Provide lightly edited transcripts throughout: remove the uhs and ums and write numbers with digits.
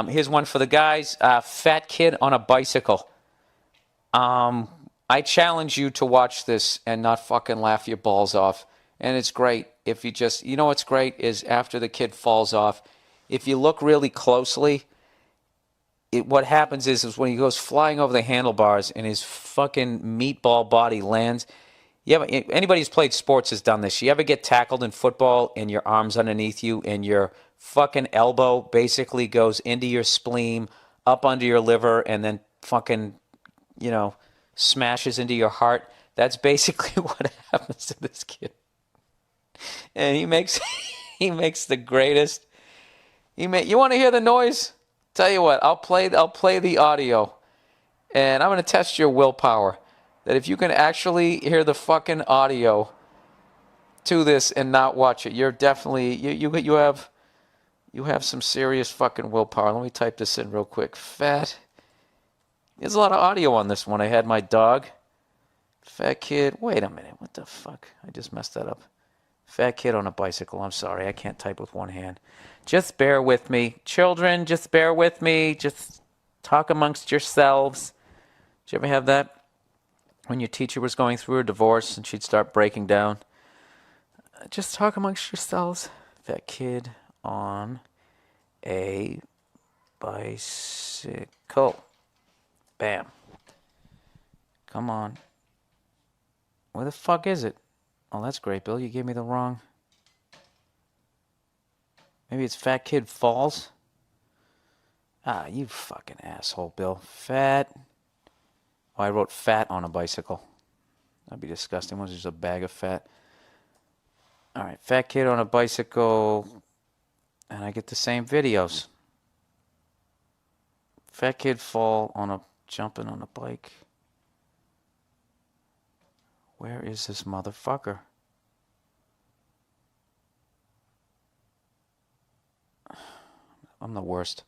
Here's one for the guys. Fat kid on a bicycle. I challenge you to watch this and not fucking laugh your balls off. And it's great if you just, you know what's great is after the kid falls off, if you look really closely, what happens is when he goes flying over the handlebars and his fucking meatball body lands. Anybody who's played sports has done this. You ever get tackled in football and your arm's underneath you and your fucking elbow basically goes into your spleen, up under your liver, and then fucking, smashes into your heart? That's basically what happens to this kid. And he makes the greatest. You want to hear the noise? Tell you what, I'll play the audio, and I'm going to test your willpower. That if you can actually hear the fucking audio to this and not watch it, you're definitely you have some serious fucking willpower. Let me type this in real quick. Fat. There's a lot of audio on this one. I had my dog. Fat kid. Wait a minute. What the fuck? I just messed that up. Fat kid on a bicycle. I'm sorry. I can't type with one hand. Just bear with me. Children, just bear with me. Just talk amongst yourselves. Did you ever have that? When your teacher was going through a divorce and she'd start breaking down. Just talk amongst yourselves. Fat kid on a bicycle. Bam. Come on. Where the fuck is it? Oh, that's great, Bill. You gave me the wrong. Maybe it's fat kid falls? Ah, you fucking asshole, Bill. Fat. Oh, I wrote fat on a bicycle. That'd be disgusting. Was just a bag of fat? All right, fat kid on a bicycle, and I get the same videos. Fat kid jumping on a bike. Where is this motherfucker? I'm the worst.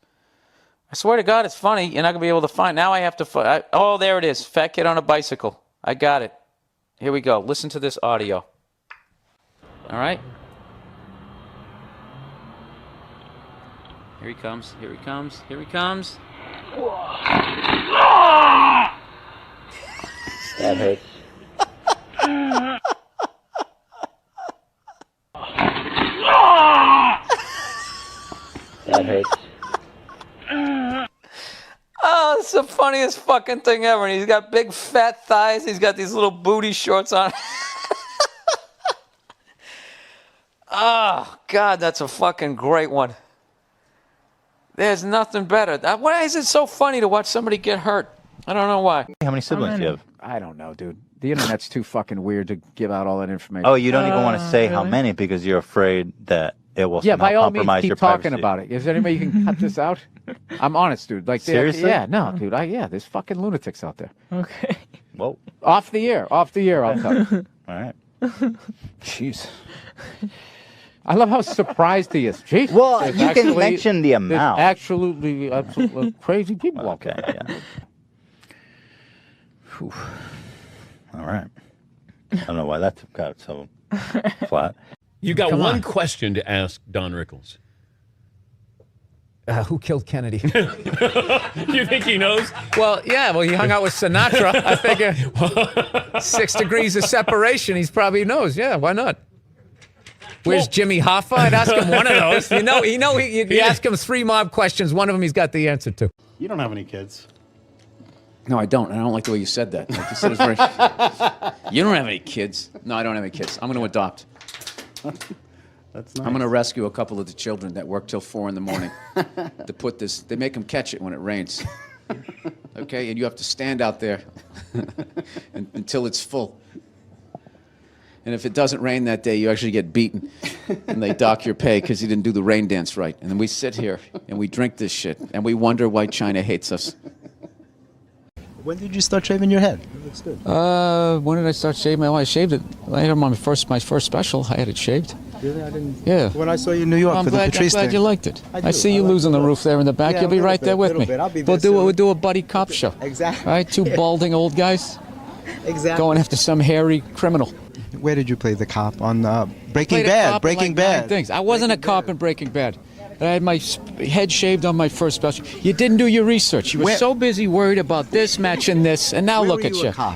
I swear to God, it's funny. You're not going to be able to find. Now I have to find. Oh, there it is. Fat kid on a bicycle. I got it. Here we go. Listen to this audio. All right. Here he comes. Here he comes. Here he comes. That hurts. That hurts. Oh, it's the funniest fucking thing ever. And he's got big fat thighs. He's got these little booty shorts on. Oh, God, that's a fucking great one. There's nothing better. Why is it so funny to watch somebody get hurt? I don't know why. How many siblings do you have? I don't know, dude. The internet's too fucking weird to give out all that information. Oh, you don't even want to say how many because you're afraid that it will by all compromise means, your keep talking privacy. about it. Is there anybody you can cut this out? I'm honest, dude. Like, seriously? Yeah, no, dude. There's fucking lunatics out there. Okay. Whoa. Off the air, I'll cut it. All right. Jeez. I love how surprised he is. Jeez. Well, you can mention the amount. Absolutely crazy people out Okay, there. yeah. Whew. All right. I don't know why that got so flat. You got one question to ask Don Rickles. Who killed Kennedy? You think he knows? Well, yeah. Well, he hung out with Sinatra. I figure 6 degrees of separation. He probably knows. Yeah, why not? Where's Jimmy Hoffa? I'd ask him one of those. You ask him 3 mob questions. One of them he's got the answer to. You don't have any kids. No, I don't. I don't like the way you said that. Like you said, it's very... You don't have any kids. No, I don't have any kids. I'm going to adopt. That's nice. I'm going to rescue a couple of the children that work till 4 in the morning to put this. They make them catch it when it rains. Okay, and you have to stand out there until it's full. And if it doesn't rain that day, you actually get beaten, and they dock your pay because you didn't do the rain dance right. And then we sit here and we drink this shit, and we wonder why China hates us. When did you start shaving your head? It looks good. When did I start shaving? Well, I shaved it. I had my first special. I had it shaved. Really? I didn't. Yeah. When I saw you in New York for the Patrice I'm glad you liked it. I see you like losing the roof there in the back. Yeah, You'll be right there with me. I'll be there We'll do a buddy cop show. Exactly. Right? 2 balding old guys Exactly. going after some hairy criminal. Where did you play the cop on Breaking Played a Bad? cop in Breaking like 9 Bad. things. I wasn't a cop in Breaking Bad. that I had my head shaved on my first special. You didn't do your research. You were so busy worried about this match and this, and now look at you. Huh?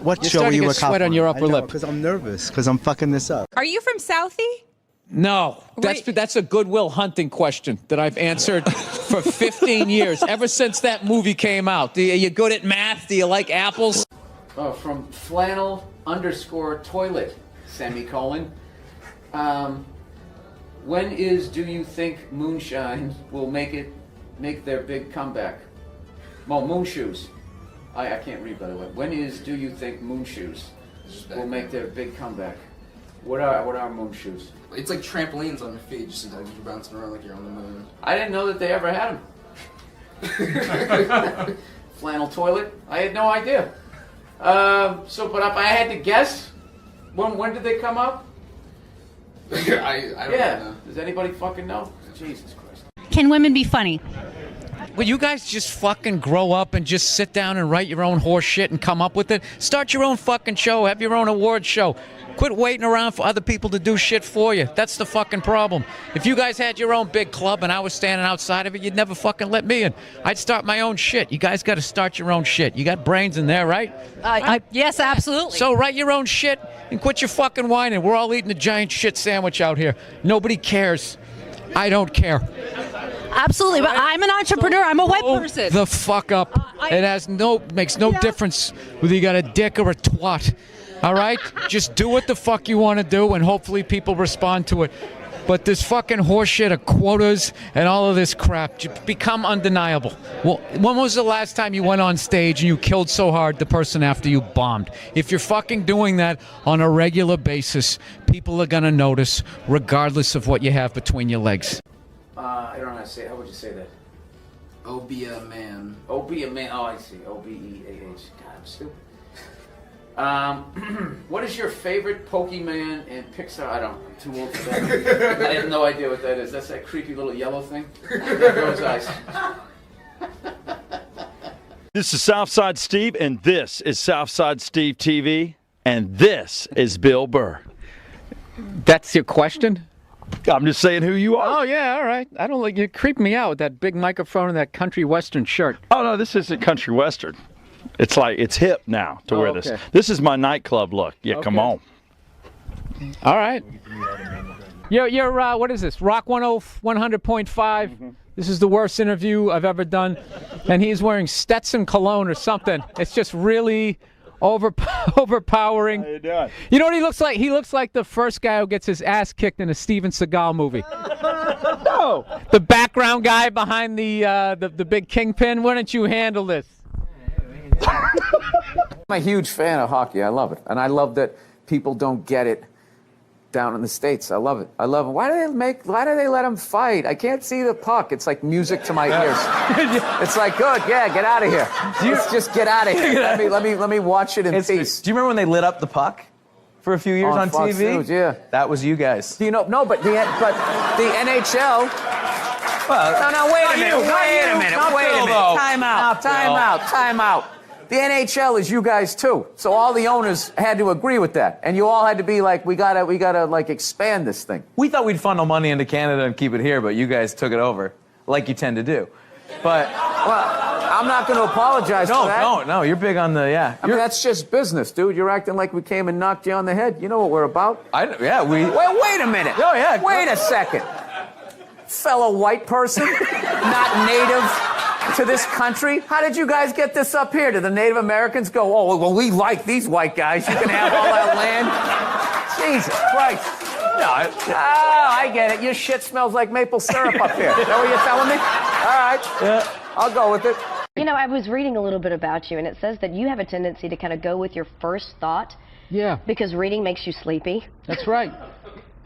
What You're show were starting you to a get cop sweat on your upper lip. Because I'm nervous, because I'm fucking this up. Are you from Southie? No, that's a Goodwill Hunting question that I've answered for 15 years, ever since that movie came out. Are you good at math? Do you like apples? From flannel_toilet, semicolon. When do you think moonshine will make their big comeback? Well, moon shoes. I can't read, by the way. Do you think moon shoes will make their big comeback? What are moon shoes? It's like trampolines on your feet, just like you're bouncing around like you're on the moon. I didn't know that they ever had them. Flannel toilet? I had no idea. But if I had to guess, when did they come out? I don't know. Does anybody fucking know? Jesus Christ. Can women be funny? Will you guys just fucking grow up and just sit down and write your own horse shit and come up with it? Start your own fucking show. Have your own award show. Quit waiting around for other people to do shit for you. That's the fucking problem. If you guys had your own big club and I was standing outside of it, you'd never fucking let me in. I'd start my own shit. You guys got to start your own shit. You got brains in there, right? Yes, absolutely. So write your own shit and quit your fucking whining. We're all eating a giant shit sandwich out here. Nobody cares. I don't care. Absolutely, but I'm an entrepreneur. I'm a white person. The fuck up. It makes no difference whether you got a dick or a twat. All right? Just do what the fuck you want to do, and hopefully people respond to it. But this fucking horseshit of quotas and all of this crap become undeniable. Well, when was the last time you went on stage and you killed so hard the person after you bombed? If you're fucking doing that on a regular basis, people are gonna notice, regardless of what you have between your legs. I don't know how to say it. How would you say that? Oh, be a man. Oh, be a man. Oh, I see. OBEAH. God, I'm stupid. What is your favorite Pokemon and Pixar? I'm too old for that. I have no idea what that is. That's that creepy little yellow thing. There goes eyes. This is Southside Steve, and this is Southside Steve TV, and this is Bill Burr. That's your question? I'm just saying who you are. Oh, yeah, all right. I don't like you creep me out with that big microphone and that country western shirt. Oh, no, this isn't country western. It's like, it's hip now to wear this. Okay. This is my nightclub look. Yeah, come on. All right. You're what is this? Rock 100.5. This is the worst interview I've ever done. And he's wearing Stetson cologne or something. It's just really overpowering. How you doing? You know what he looks like? He looks like the first guy who gets his ass kicked in a Steven Seagal movie. No. The background guy behind the big kingpin. Why don't you handle this? I'm a huge fan of hockey. I love it. And I love that people don't get it down in the States. I love it. I love it. Why do they let them fight? I can't see the puck. It's like music to my ears. It's like, good, yeah, get out of here. Just get out of here. Let me watch it in peace. Do you remember when they lit up the puck for a few years on Fox TV? News, yeah. That was you guys. Do you know? No, but the NHL. Well, No, wait a minute. Time out. The NHL is you guys too. So all the owners had to agree with that, and you all had to be like, we gotta like expand this thing. We thought we'd funnel money into Canada and keep it here, but you guys took it over, like you tend to do. But I'm not going to apologize for that. No, you're big on the I mean, that's just business, dude. You're acting like we came and knocked you on the head. You know what we're about. Wait a minute. Oh yeah. Wait a second, fellow white person, not native to this country. How did you guys get this up here? Did the Native Americans go, oh, well, we like these white guys. You can have all our land. Jesus Christ. No, I get it. Your shit smells like maple syrup up here. Is that what you're telling me? All right. Yeah. I'll go with it. You know, I was reading a little bit about you, and it says that you have a tendency to kind of go with your first thought. Yeah. Because reading makes you sleepy. That's right.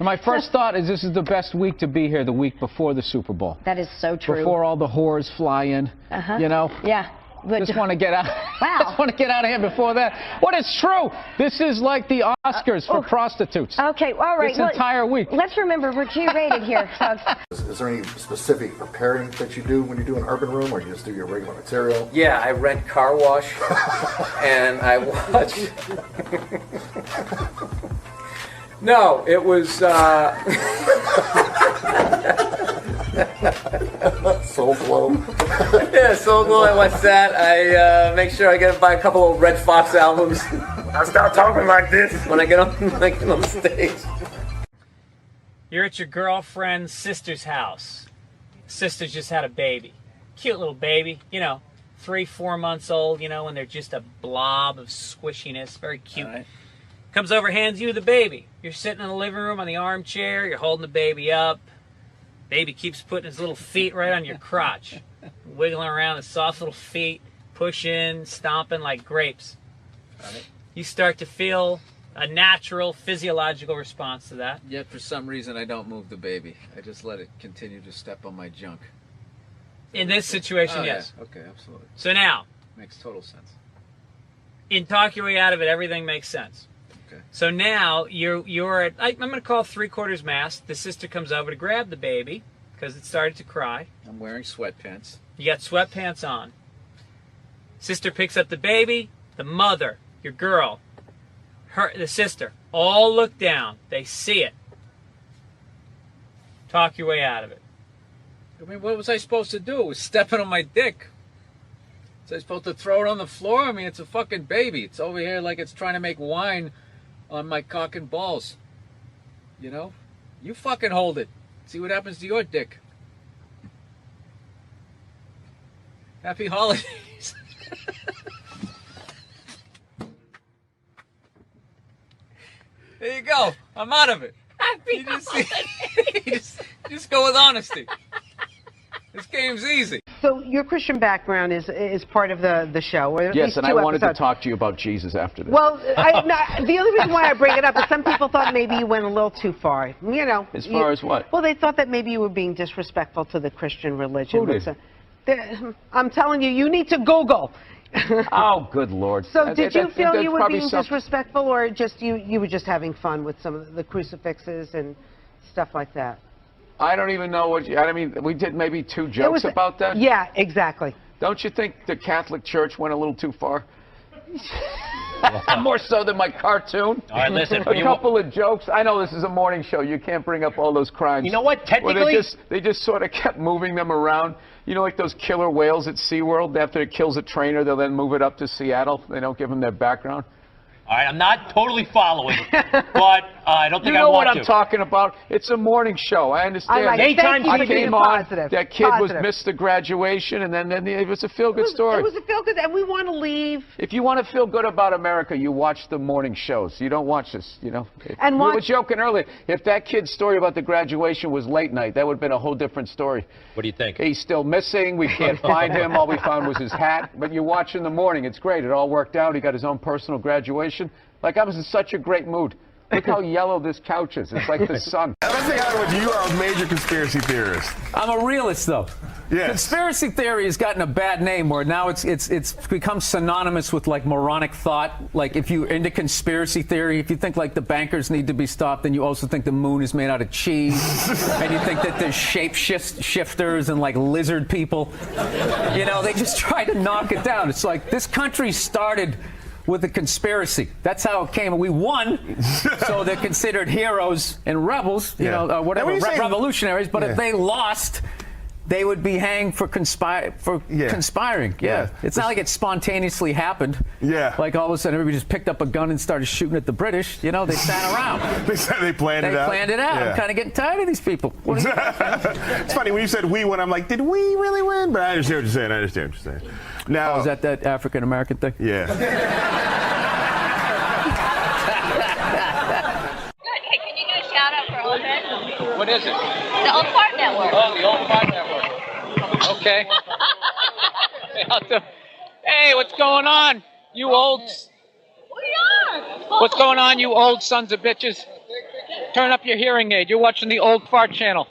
And my first thought is this is the best week to be here, the week before the Super Bowl. That is so true. Before all the whores fly in, you know? Yeah. But just want to get out. Wow. Just want to get out of here before that. What is true? This is like the Oscars for prostitutes. Okay, all right. This entire week. Let's remember we're G-rated here, folks. Is there any specific preparing that you do when you do an urban room, or you just do your regular material? Yeah, I rent car wash, and I watch. No, it was. Soul Glow. Yeah, Soul Glow. And what's that? I make sure I buy a couple of Red Fox albums. I start talking like this when I get on stage. You're at your girlfriend's sister's house. Sister's just had a baby. Cute little baby, 3-4 months old, when they're just a blob of squishiness. Very cute. Right. Comes over, hands you the baby. You're sitting in the living room on the armchair. You're holding the baby up. Baby keeps putting his little feet right on your crotch. Wiggling around his soft little feet, pushing, stomping like grapes. Right. You start to feel a natural physiological response to that. Yet for some reason I don't move the baby. I just let it continue to step on my junk. In this situation, yes. Yeah. Okay, absolutely. So now, makes total sense. In Talk Your Way Out of It, everything makes sense. Okay. So now you're at, I'm going to call 3/4 mast. The sister comes over to grab the baby because it started to cry. I'm wearing sweatpants. You got sweatpants on. Sister picks up the baby. The mother, your girl, the sister, all look down. They see it. Talk your way out of it. I mean, what was I supposed to do? It was stepping on my dick. Was I supposed to throw it on the floor? I mean, it's a fucking baby. It's over here like it's trying to make wine on my cock and balls. You fucking hold it. See what happens to your dick. Happy holidays. There you go. I'm out of it. Happy holidays. Just go with honesty. This game's easy. So your Christian background is part of the show. Or at Yes, least and I wanted to talk to you about Jesus after this. Well, the only reason why I bring it up is some people thought maybe you went a little too far. As far as what? Well, they thought that maybe you were being disrespectful to the Christian religion. Who did? I'm telling you, you need to Google. Oh, good Lord. So did you feel you were being disrespectful, or just you were just having fun with some of the crucifixes and stuff like that? I don't even know I mean, we did maybe 2 jokes about that. Yeah, exactly. Don't you think the Catholic Church went a little too far? More so than my cartoon. All right, listen. A couple of jokes. I know this is a morning show. You can't bring up all those crimes. You know what? Technically, they just sort of kept moving them around. Like those killer whales at SeaWorld. After it kills a trainer, they'll then move it up to Seattle. They don't give them their background. All right, I'm not totally following, but I don't think I want to. You know what I'm talking about? It's a morning show. I understand. I came on. That kid missed the graduation, and then it was a feel-good story. It was a feel-good, and we want to leave. If you want to feel good about America, you watch the morning shows. You don't watch this, And we were joking earlier. If that kid's story about the graduation was late night, that would have been a whole different story. What do you think? He's still missing. We can't find him. All we found was his hat. But you watch in the morning. It's great. It all worked out. He got his own personal graduation. Like, I was in such a great mood. Look how yellow this couch is. It's like the sun. You are a major conspiracy theorist. I'm a realist, though. Yes. Conspiracy theory has gotten a bad name where now it's become synonymous with like moronic thought. Like if you're into conspiracy theory, if you think like the bankers need to be stopped, then you also think the moon is made out of cheese, and you think that there's shifters and like lizard people. They just try to knock it down. It's like this country started with a conspiracy. That's how it came. We won, so they're considered heroes and rebels, whatever, revolutionaries. But if they lost, they would be hanged for conspiring. Yeah. It's not like it spontaneously happened. Yeah. Like all of a sudden everybody just picked up a gun and started shooting at the British. They sat around. They planned it out. They planned it out. Yeah. I'm kind of getting tired of these people. It's funny when you said we won. I'm like, did we really win? But I understand what you're saying. Now, is that African American thing? Yeah. Good. Hey, can you do a shout out for Old Head? What is it? The Old Fart Network. Oh, the Old Fart Network. Okay. Hey, what's going on, you old? What's going on, you old sons of bitches? Turn up your hearing aid. You're watching the Old Fart Channel.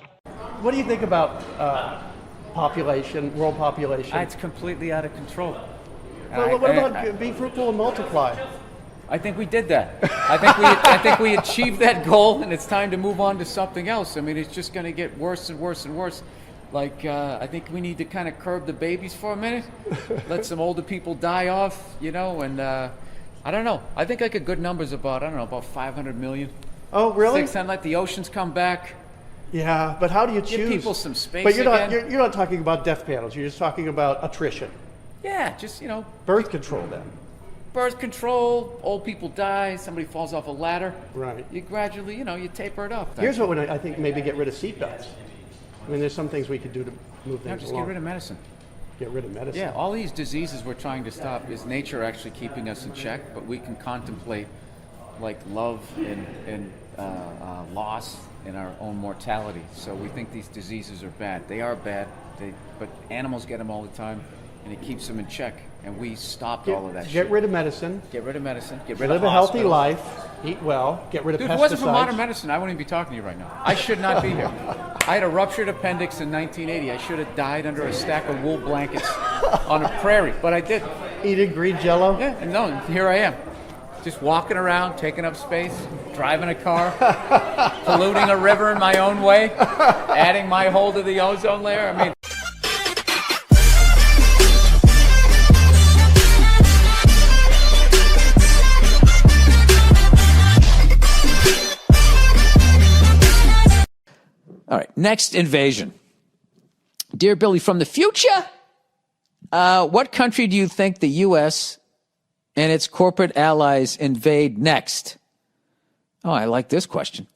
What do you think about world population? It's completely out of control. Well, what about be fruitful and multiply? I think we did that. I think we achieved that goal, and it's time to move on to something else. I mean, it's just going to get worse and worse and worse. Like, I think we need to kind of curb the babies for a minute, let some older people die off, and I don't know. I think like a good number's about 500 million. Oh, really? 600, let the oceans come back. Yeah, but how do you choose? Give people some space. But you're again. not talking about death panels. You're just talking about attrition. Yeah, just Birth control then. birth control. Old people die. Somebody falls off a ladder. Right. You gradually, you taper it up. Here's what I think maybe get rid of seatbelts. I mean, there's some things we could do to move things Just along. get rid of medicine. Get rid of medicine. Yeah, all these diseases we're trying to stop is nature actually keeping us in check, but we can contemplate like love and loss and our own mortality. So we think these diseases are bad. They are bad, but animals get them all the time, and it keeps them in check. And we stopped all of that shit. Get rid of medicine. Get rid of medicine. Get rid Live of a healthy hospitals. life. Eat well. Get rid of Dude, pesticides. if it wasn't for modern medicine, I wouldn't even be talking to you right now. I should not be here. I had a ruptured appendix in 1980. I should have died under a stack of wool blankets on a prairie, but I didn't. Eating green jello? Yeah, and no, here I am. Just walking around, taking up space, driving a car, polluting a river in my own way, adding my hole to the ozone layer. I mean... All right, next invasion. Dear Billy, from the future, what country do you think the U.S. and its corporate allies invade next? Oh, I like this question.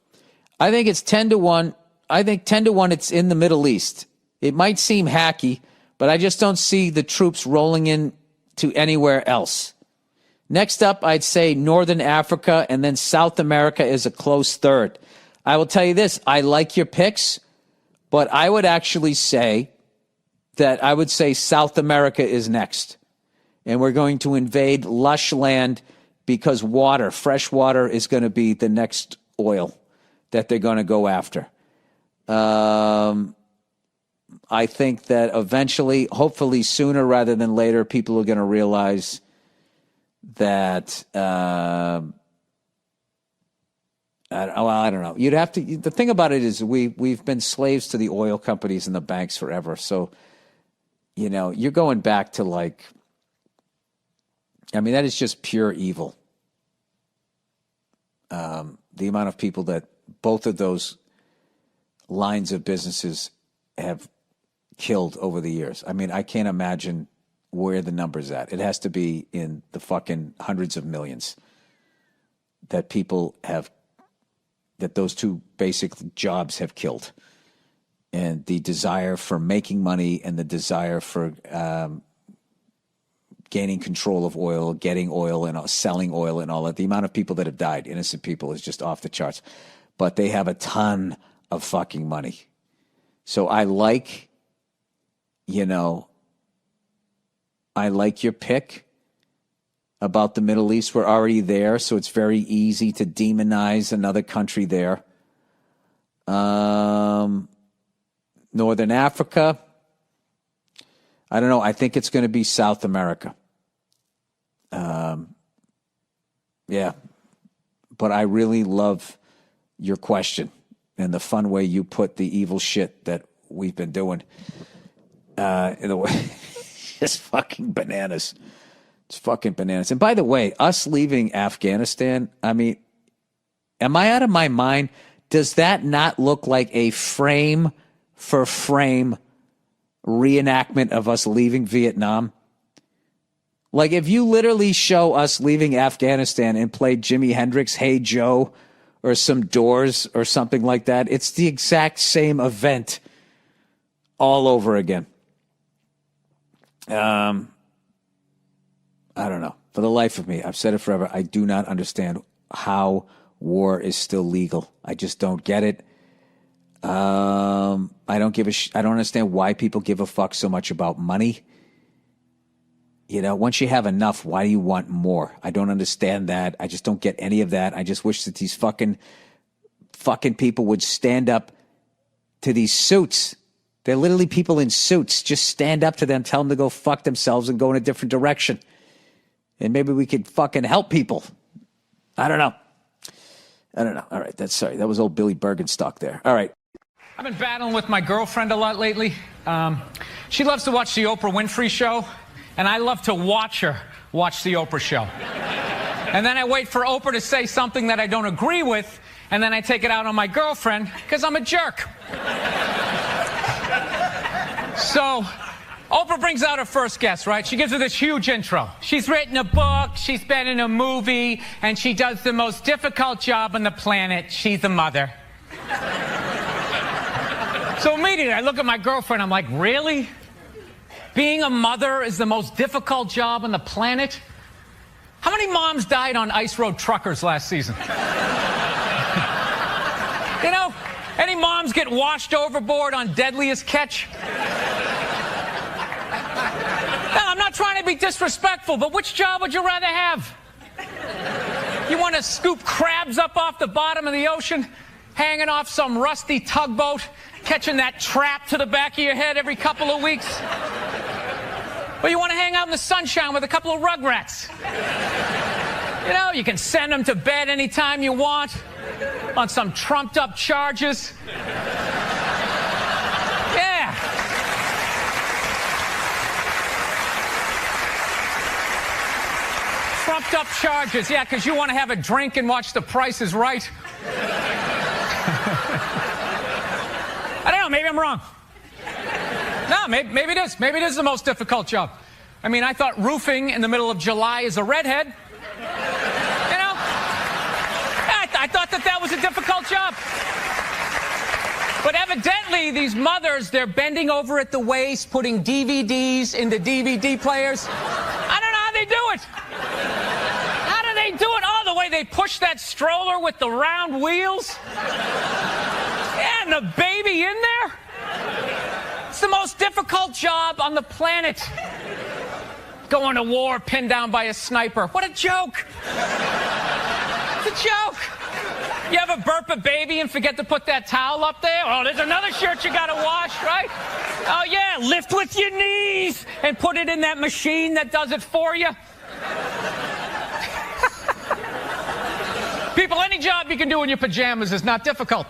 I think it's 10-1. I think 10-1 it's in the Middle East. It might seem hacky, but I just don't see the troops rolling in to anywhere else. Next up, I'd say Northern Africa, and then South America is a close third. I will tell you this, I like your picks, but I would actually say that I would say South America is next. And we're going to invade lush land because water, fresh water, is going to be the next oil that they're going to go after. I think that eventually, hopefully sooner rather than later, people are going to realize that... I don't know. You'd have to. The thing about it is we've been slaves to the oil companies and the banks forever. So, you're going back to that is just pure evil. The amount of people that both of those lines of businesses have killed over the years. I mean, I can't imagine where the number's at. It has to be in the fucking hundreds of millions that people have. That those two basic jobs have killed. And the desire for making money and the desire for gaining control of oil, getting oil and selling oil and all that. The amount of people that have died, innocent people, is just off the charts. But they have a ton of fucking money. So I like your pick about the Middle East. We're already there, so it's very easy to demonize another country there. Northern Africa, I don't know. I think it's going to be South America. Yeah. But I really love your question and the fun way you put the evil shit that we've been doing in the way. It's fucking bananas. It's fucking bananas. And by the way, us leaving Afghanistan, I mean, am I out of my mind? Does that not look like a frame for frame reenactment of us leaving Vietnam? Like, if you literally show us leaving Afghanistan and play Jimi Hendrix, Hey Joe, or some Doors or something like that, it's the exact same event all over again. I don't know. For the life of me, I've said it forever, I do not understand how war is still legal. I just don't get it. I don't understand why people give a fuck so much about money. Once you have enough, why do you want more? I don't understand that. I just don't get any of that. I just wish that these fucking people would stand up to these suits. They're literally people in suits. Just stand up to them, tell them to go fuck themselves and go in a different direction. And maybe we could fucking help people. I don't know. All right, that was old Billy Bergenstock there. All right. I've been battling with my girlfriend a lot lately. She loves to watch the Oprah Winfrey Show, and I love to watch her watch the Oprah Show. And then I wait for Oprah to say something that I don't agree with, and then I take it out on my girlfriend because I'm a jerk. So Oprah brings out her first guest, right? She gives her this huge intro. She's written a book, she's been in a movie, and she does the most difficult job on the planet. She's a mother. So immediately I look at my girlfriend, I'm like, really? Being a mother is the most difficult job on the planet? How many moms died on ice road truckers last season? You know, any moms get washed overboard on Deadliest Catch? No, I'm not trying to be disrespectful, but which job would you rather have? You want to scoop crabs up off the bottom of the ocean, hanging off some rusty tugboat, catching that trap to the back of your head every couple of weeks? Or you want to hang out in the sunshine with a couple of rugrats? You know, you can send them to bed anytime you want on some trumped up charges. Yeah. Trumped up charges, yeah, because you want to have a drink and watch The Price is Right. I don't know, maybe I'm wrong. No, maybe it is. Maybe it is the most difficult job. I mean, I thought roofing in the middle of July as a redhead. You know? I thought that was a difficult job. But evidently, these mothers, they're bending over at the waist, putting DVDs into DVD players. I don't know how they do it. How do they do it? Oh, the way they push that stroller with the round wheels. Yeah, and the baby in there. It's the most difficult job on the planet. Going to war pinned down by a sniper. What a joke. It's a joke. You ever burp a baby and forget to put that towel up there? Oh, there's another shirt you gotta wash, right? Oh yeah, lift with your knees and put it in that machine that does it for you. People, any job you can do in your pajamas is not difficult.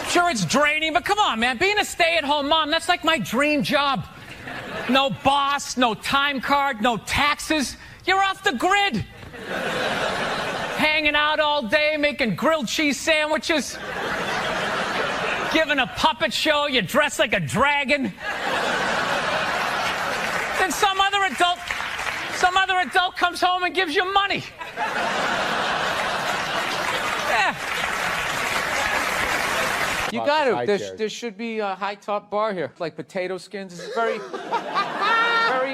Sure, it's draining, but come on, man. Being a stay-at-home mom, that's like my dream job. No boss, no time card, no taxes. You're off the grid. Hanging out all day, making grilled cheese sandwiches. Giving a puppet show, you dress like a dragon. Then some other adult comes home and gives you money. Yeah. You got to. There should be a high top bar here, like potato skins. It's very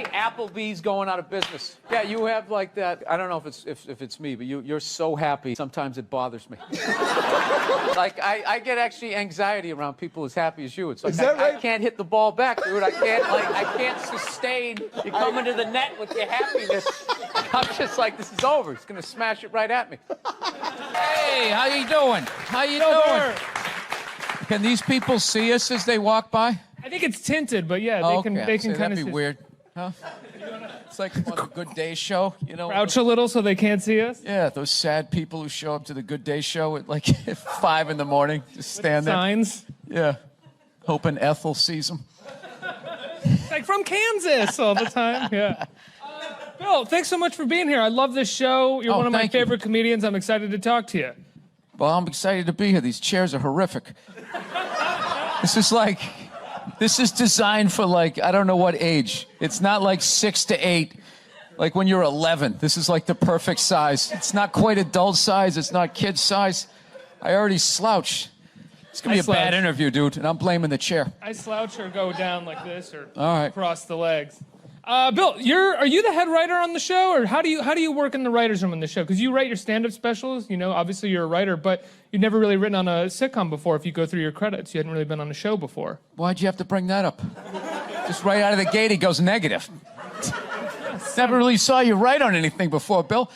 Applebee's going out of business. Yeah, you have like that. I don't know if it's me, but you're so happy. Sometimes it bothers me. Like I get actually anxiety around people as happy as you. It's like I can't hit the ball back, dude. I can't sustain you coming to the net with your happiness. I'm just like, this is over. It's gonna smash it right at me. Hey, how you doing? How you doing? Can these people see us as they walk by? I think it's tinted, but yeah, they can kind of see. That'd be weird, huh? It's like on the Good Day show, you know. Crouch a little so they can't see us? Yeah, those sad people who show up to the Good Day show at like 5 in the morning, just stand there. Signs? Yeah, hoping Ethel sees them. Like from Kansas all the time, yeah. Bill, thanks so much for being here. I love this show. You're one of my favorite comedians. I'm excited to talk to you. Well, I'm excited to be here. These chairs are horrific. This is designed for like, I don't know what age. It's not like 6 to 8, like when you're 11. This is like the perfect size. It's not quite adult size. It's not kid size. I already slouch. It's going to be a bad interview, dude, and I'm blaming the chair. I slouch or go down like this or All right. Cross the legs. Bill, are you the head writer on the show, or how do you work in the writer's room on the show? Because you write your stand-up specials, you know, obviously you're a writer, but you've never really written on a sitcom before. If you go through your credits, you hadn't really been on a show before. Why'd you have to bring that up? Just right out of the gate, he goes negative. Never really saw you write on anything before, Bill.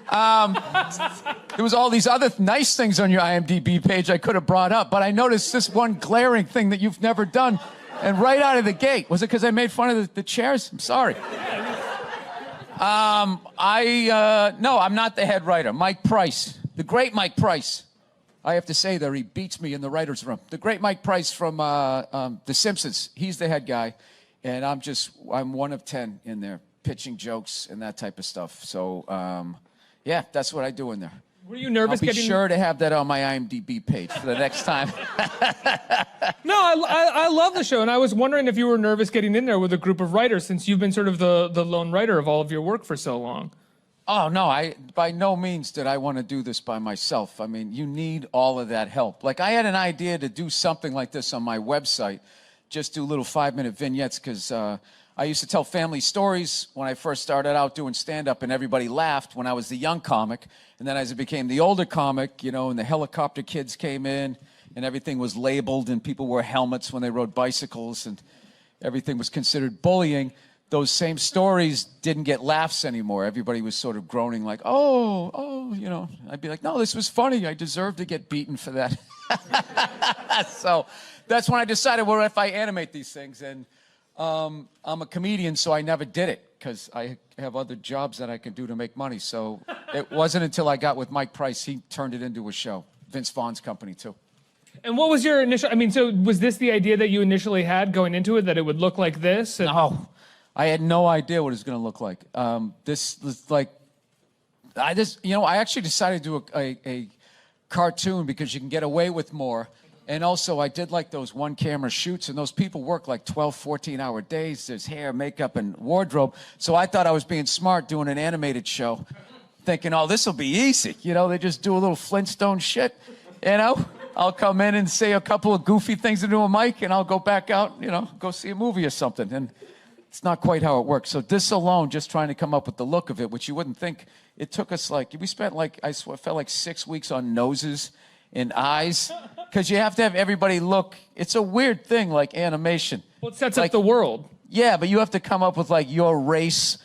There was all these other nice things on your IMDb page I could have brought up, but I noticed this one glaring thing that you've never done. And right out of the gate, was it because I made fun of the chairs? I'm sorry. No, I'm not the head writer. Mike Price, the great Mike Price. I have to say that he beats me in the writer's room. The great Mike Price from The Simpsons. He's the head guy, and I'm one of 10 in there, pitching jokes and that type of stuff. So, yeah, that's what I do in there. Were you nervous I'll be getting? sure to have that on my IMDb page for the next time. No, I love the show, and I was wondering if you were nervous getting in there with a group of writers, since you've been sort of the lone writer of all of your work for so long. Oh, no, by no means did I want to do this by myself. I mean, you need all of that help. Like, I had an idea to do something like this on my website, just do little 5-minute vignettes, because I used to tell family stories when I first started out doing stand-up, and everybody laughed when I was the young comic. And then as I became the older comic, you know, and the helicopter kids came in, and everything was labeled, and people wore helmets when they rode bicycles, and everything was considered bullying, those same stories didn't get laughs anymore. Everybody was sort of groaning like, oh, you know. I'd be like, no, this was funny. I deserve to get beaten for that. So that's when I decided, well, if I animate these things, and I'm a comedian, so I never did it because I have other jobs that I can do to make money. So it wasn't until I got with Mike Price, he turned it into a show. Vince Vaughn's company, too. And what was your initial, I mean, so was this the idea that you initially had going into it, that it would look like this? No, I had no idea what it was going to look like. This was like, I actually decided to do a cartoon because you can get away with more. And also, I did like those one-camera shoots, and those people work like 12, 14-hour days. There's hair, makeup, and wardrobe. So I thought I was being smart doing an animated show, thinking, oh, this will be easy. You know, they just do a little Flintstone shit, you know? I'll come in and say a couple of goofy things to a mic, and I'll go back out, you know, go see a movie or something. And it's not quite how it works. So this alone, just trying to come up with the look of it, which you wouldn't think, it took us like, we spent like, I swear, it felt like 6 weeks on noses and eyes, because you have to have everybody look. It's a weird thing, like animation. Well, it sets up the world. Yeah, but you have to come up with like your race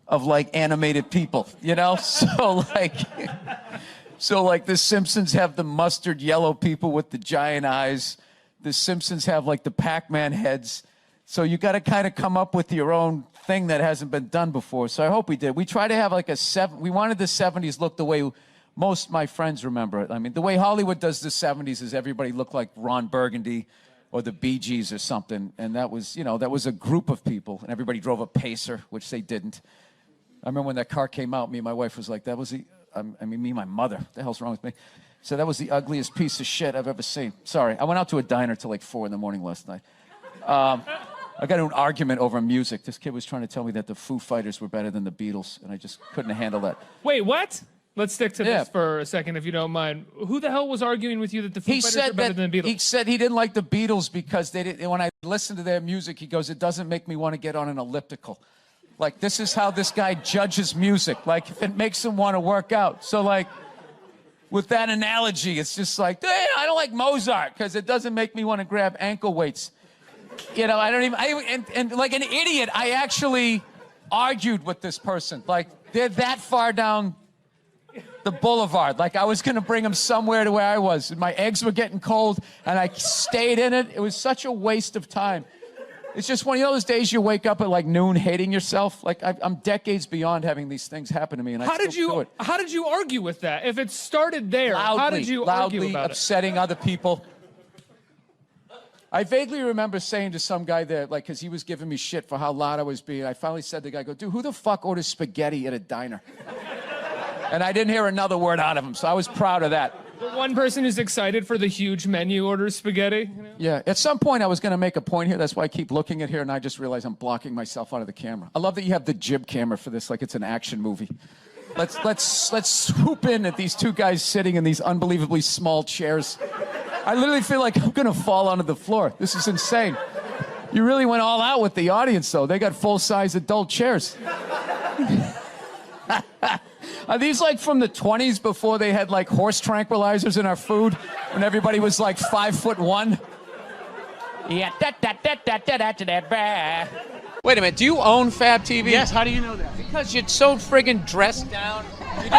of like animated people, you know? So like the Simpsons have the mustard yellow people with the giant eyes. The Simpsons have like the Pac-Man heads. So you got to kind of come up with your own thing that hasn't been done before. So I hope we did. We tried to have like we wanted the 70s look the way most of my friends remember it. I mean, the way Hollywood does the 70s is everybody looked like Ron Burgundy or the Bee Gees or something. And that was, you know, that was a group of people. And everybody drove a Pacer, which they didn't. I remember when that car came out, me and my wife was like, me and my mother, what the hell's wrong with me? So that was the ugliest piece of shit I've ever seen. Sorry, I went out to a diner till like 4 in the morning last night. I got into an argument over music. This kid was trying to tell me that the Foo Fighters were better than the Beatles, and I just couldn't handle that. Wait, what? Let's stick to this for a second, if you don't mind. Who the hell was arguing with you that the Foo Fighters are better than the Beatles? He said he didn't like the Beatles because they didn't. When I listened to their music, he goes, it doesn't make me want to get on an elliptical. Like, this is how this guy judges music. Like, if it makes him want to work out. So, like, with that analogy, it's just like, hey, I don't like Mozart because it doesn't make me want to grab ankle weights. You know, and like an idiot, I actually argued with this person. Like, they're that far down the boulevard. Like, I was going to bring them somewhere to where I was. My eggs were getting cold, and I stayed in it. It was such a waste of time. It's just one of those days you wake up at like noon hating yourself. Like, I'm decades beyond having these things happen to me, and I still do it. How did you argue with that? If it started there, how did you argue about it? Upsetting other people. I vaguely remember saying to some guy there, like, because he was giving me shit for how loud I was being, I finally said to the guy, dude, who the fuck orders spaghetti at a diner? And I didn't hear another word out of him, so I was proud of that. The one person who's excited for the huge menu orders spaghetti? You know? Yeah, at some point I was going to make a point here. That's why I keep looking at here, and I just realized I'm blocking myself out of the camera. I love that you have the jib camera for this, like it's an action movie. Let's swoop in at these two guys sitting in these unbelievably small chairs. I literally feel like I'm going to fall onto the floor. This is insane. You really went all out with the audience, though. They got full-size adult chairs. Are these like from the 20s before they had like horse tranquilizers in our food when everybody was like 5'1"? Yeah. Wait a minute, do you own Fab TV? Yes, how do you know that? Because you're so friggin' dressed down. You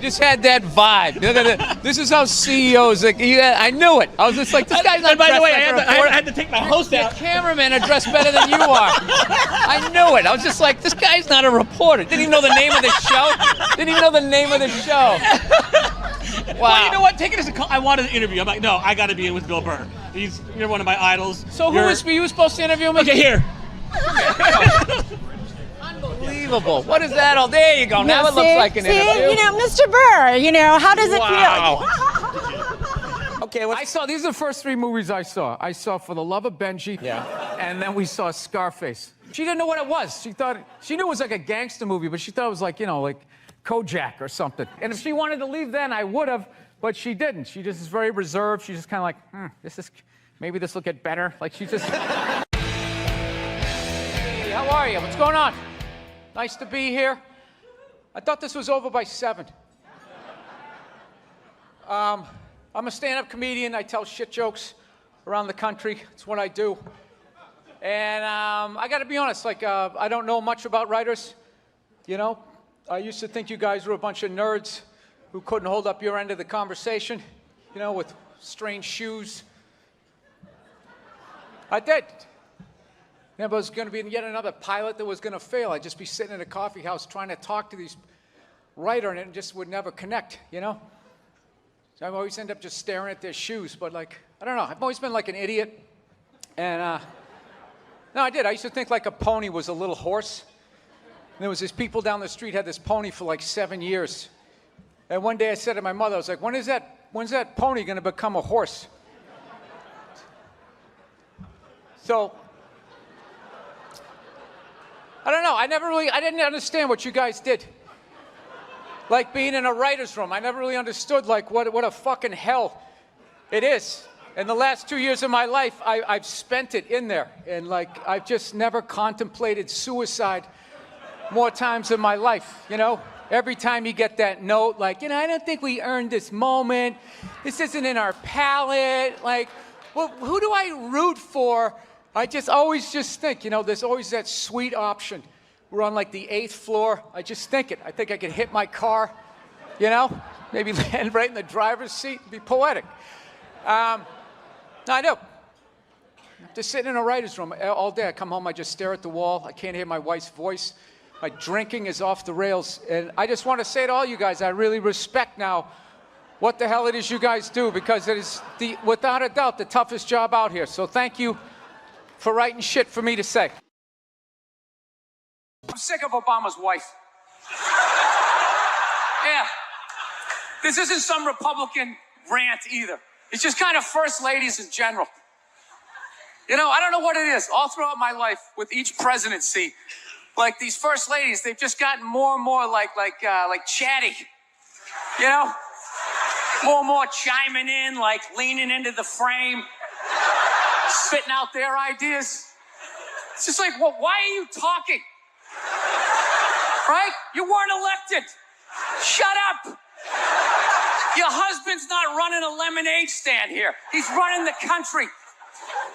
just had that vibe. This is how CEOs, like, I knew it. I was just like, this guy's not dressed like a reporter. I had to take my host out. The cameramen are dressed better than you are. I knew it. I was just like, this guy's not a reporter. Didn't even know the name of the show. Wow. Well, you know what? Take it as a call. I wanted an interview. I'm like, no, I got to be in with Bill Burr. You're one of my idols. So who was you supposed to interview me? Okay, here. Unbelievable. Unbelievable. What is that? Oh, there you go. Now it looks like an interview. You know, Mr. Burr, you know, how does it Wow. feel? Okay, I saw, these are the first 3 movies I saw. I saw For the Love of Benji. Yeah. And then we saw Scarface. She didn't know what it was. She knew it was like a gangster movie, but she thought it was like, you know, like Kojak or something. And if she wanted to leave then, I would have, but she didn't. She just is very reserved. She's just kind of like, maybe this will get better. Like she just... Hey, how are you? What's going on? Nice to be here. I thought this was over by 7. I'm a stand-up comedian. I tell shit jokes around the country. It's what I do. And I got to be honest, like, I don't know much about writers, you know? I used to think you guys were a bunch of nerds who couldn't hold up your end of the conversation, you know, with strange shoes. I did. There was going to be yet another pilot that was going to fail. I'd just be sitting in a coffee house trying to talk to these writer, and it just would never connect, you know? So I always end up just staring at their shoes, but like, I don't know. I've always been like an idiot. And, no, I did. I used to think like a pony was a little horse. And there was these people down the street had this pony for like 7 years. And one day I said to my mother, I was like, when's that pony going to become a horse? So, I don't know. I didn't understand what you guys did. Like being in a writer's room. I never really understood like what a fucking hell it is. And the last 2 years of my life, I've spent it in there. And like, I've just never contemplated suicide more times in my life, you know? Every time you get that note, like, you know, I don't think we earned this moment. This isn't in our palette. Like, well, who do I root for? I just always just think, you know, there's always that sweet option. We're on like the 8th floor. I just think it. I think I could hit my car, you know? Maybe land right in the driver's seat and be poetic. No, I do. Just sitting in a writer's room all day. I come home, I just stare at the wall. I can't hear my wife's voice. My drinking is off the rails. And I just want to say to all you guys, I really respect now what the hell it is you guys do, because it is, without a doubt, the toughest job out here. So thank you for writing shit for me to say. I'm sick of Obama's wife. Yeah. This isn't some Republican rant either. It's just kind of first ladies in general. You know, I don't know what it is. All throughout my life, with each presidency, like these first ladies, they've just gotten more and more like chatty. You know, more and more chiming in, like leaning into the frame, spitting out their ideas. It's just like, well, why are you talking? Right? You weren't elected. Shut up. Your husband's not running a lemonade stand here. He's running the country.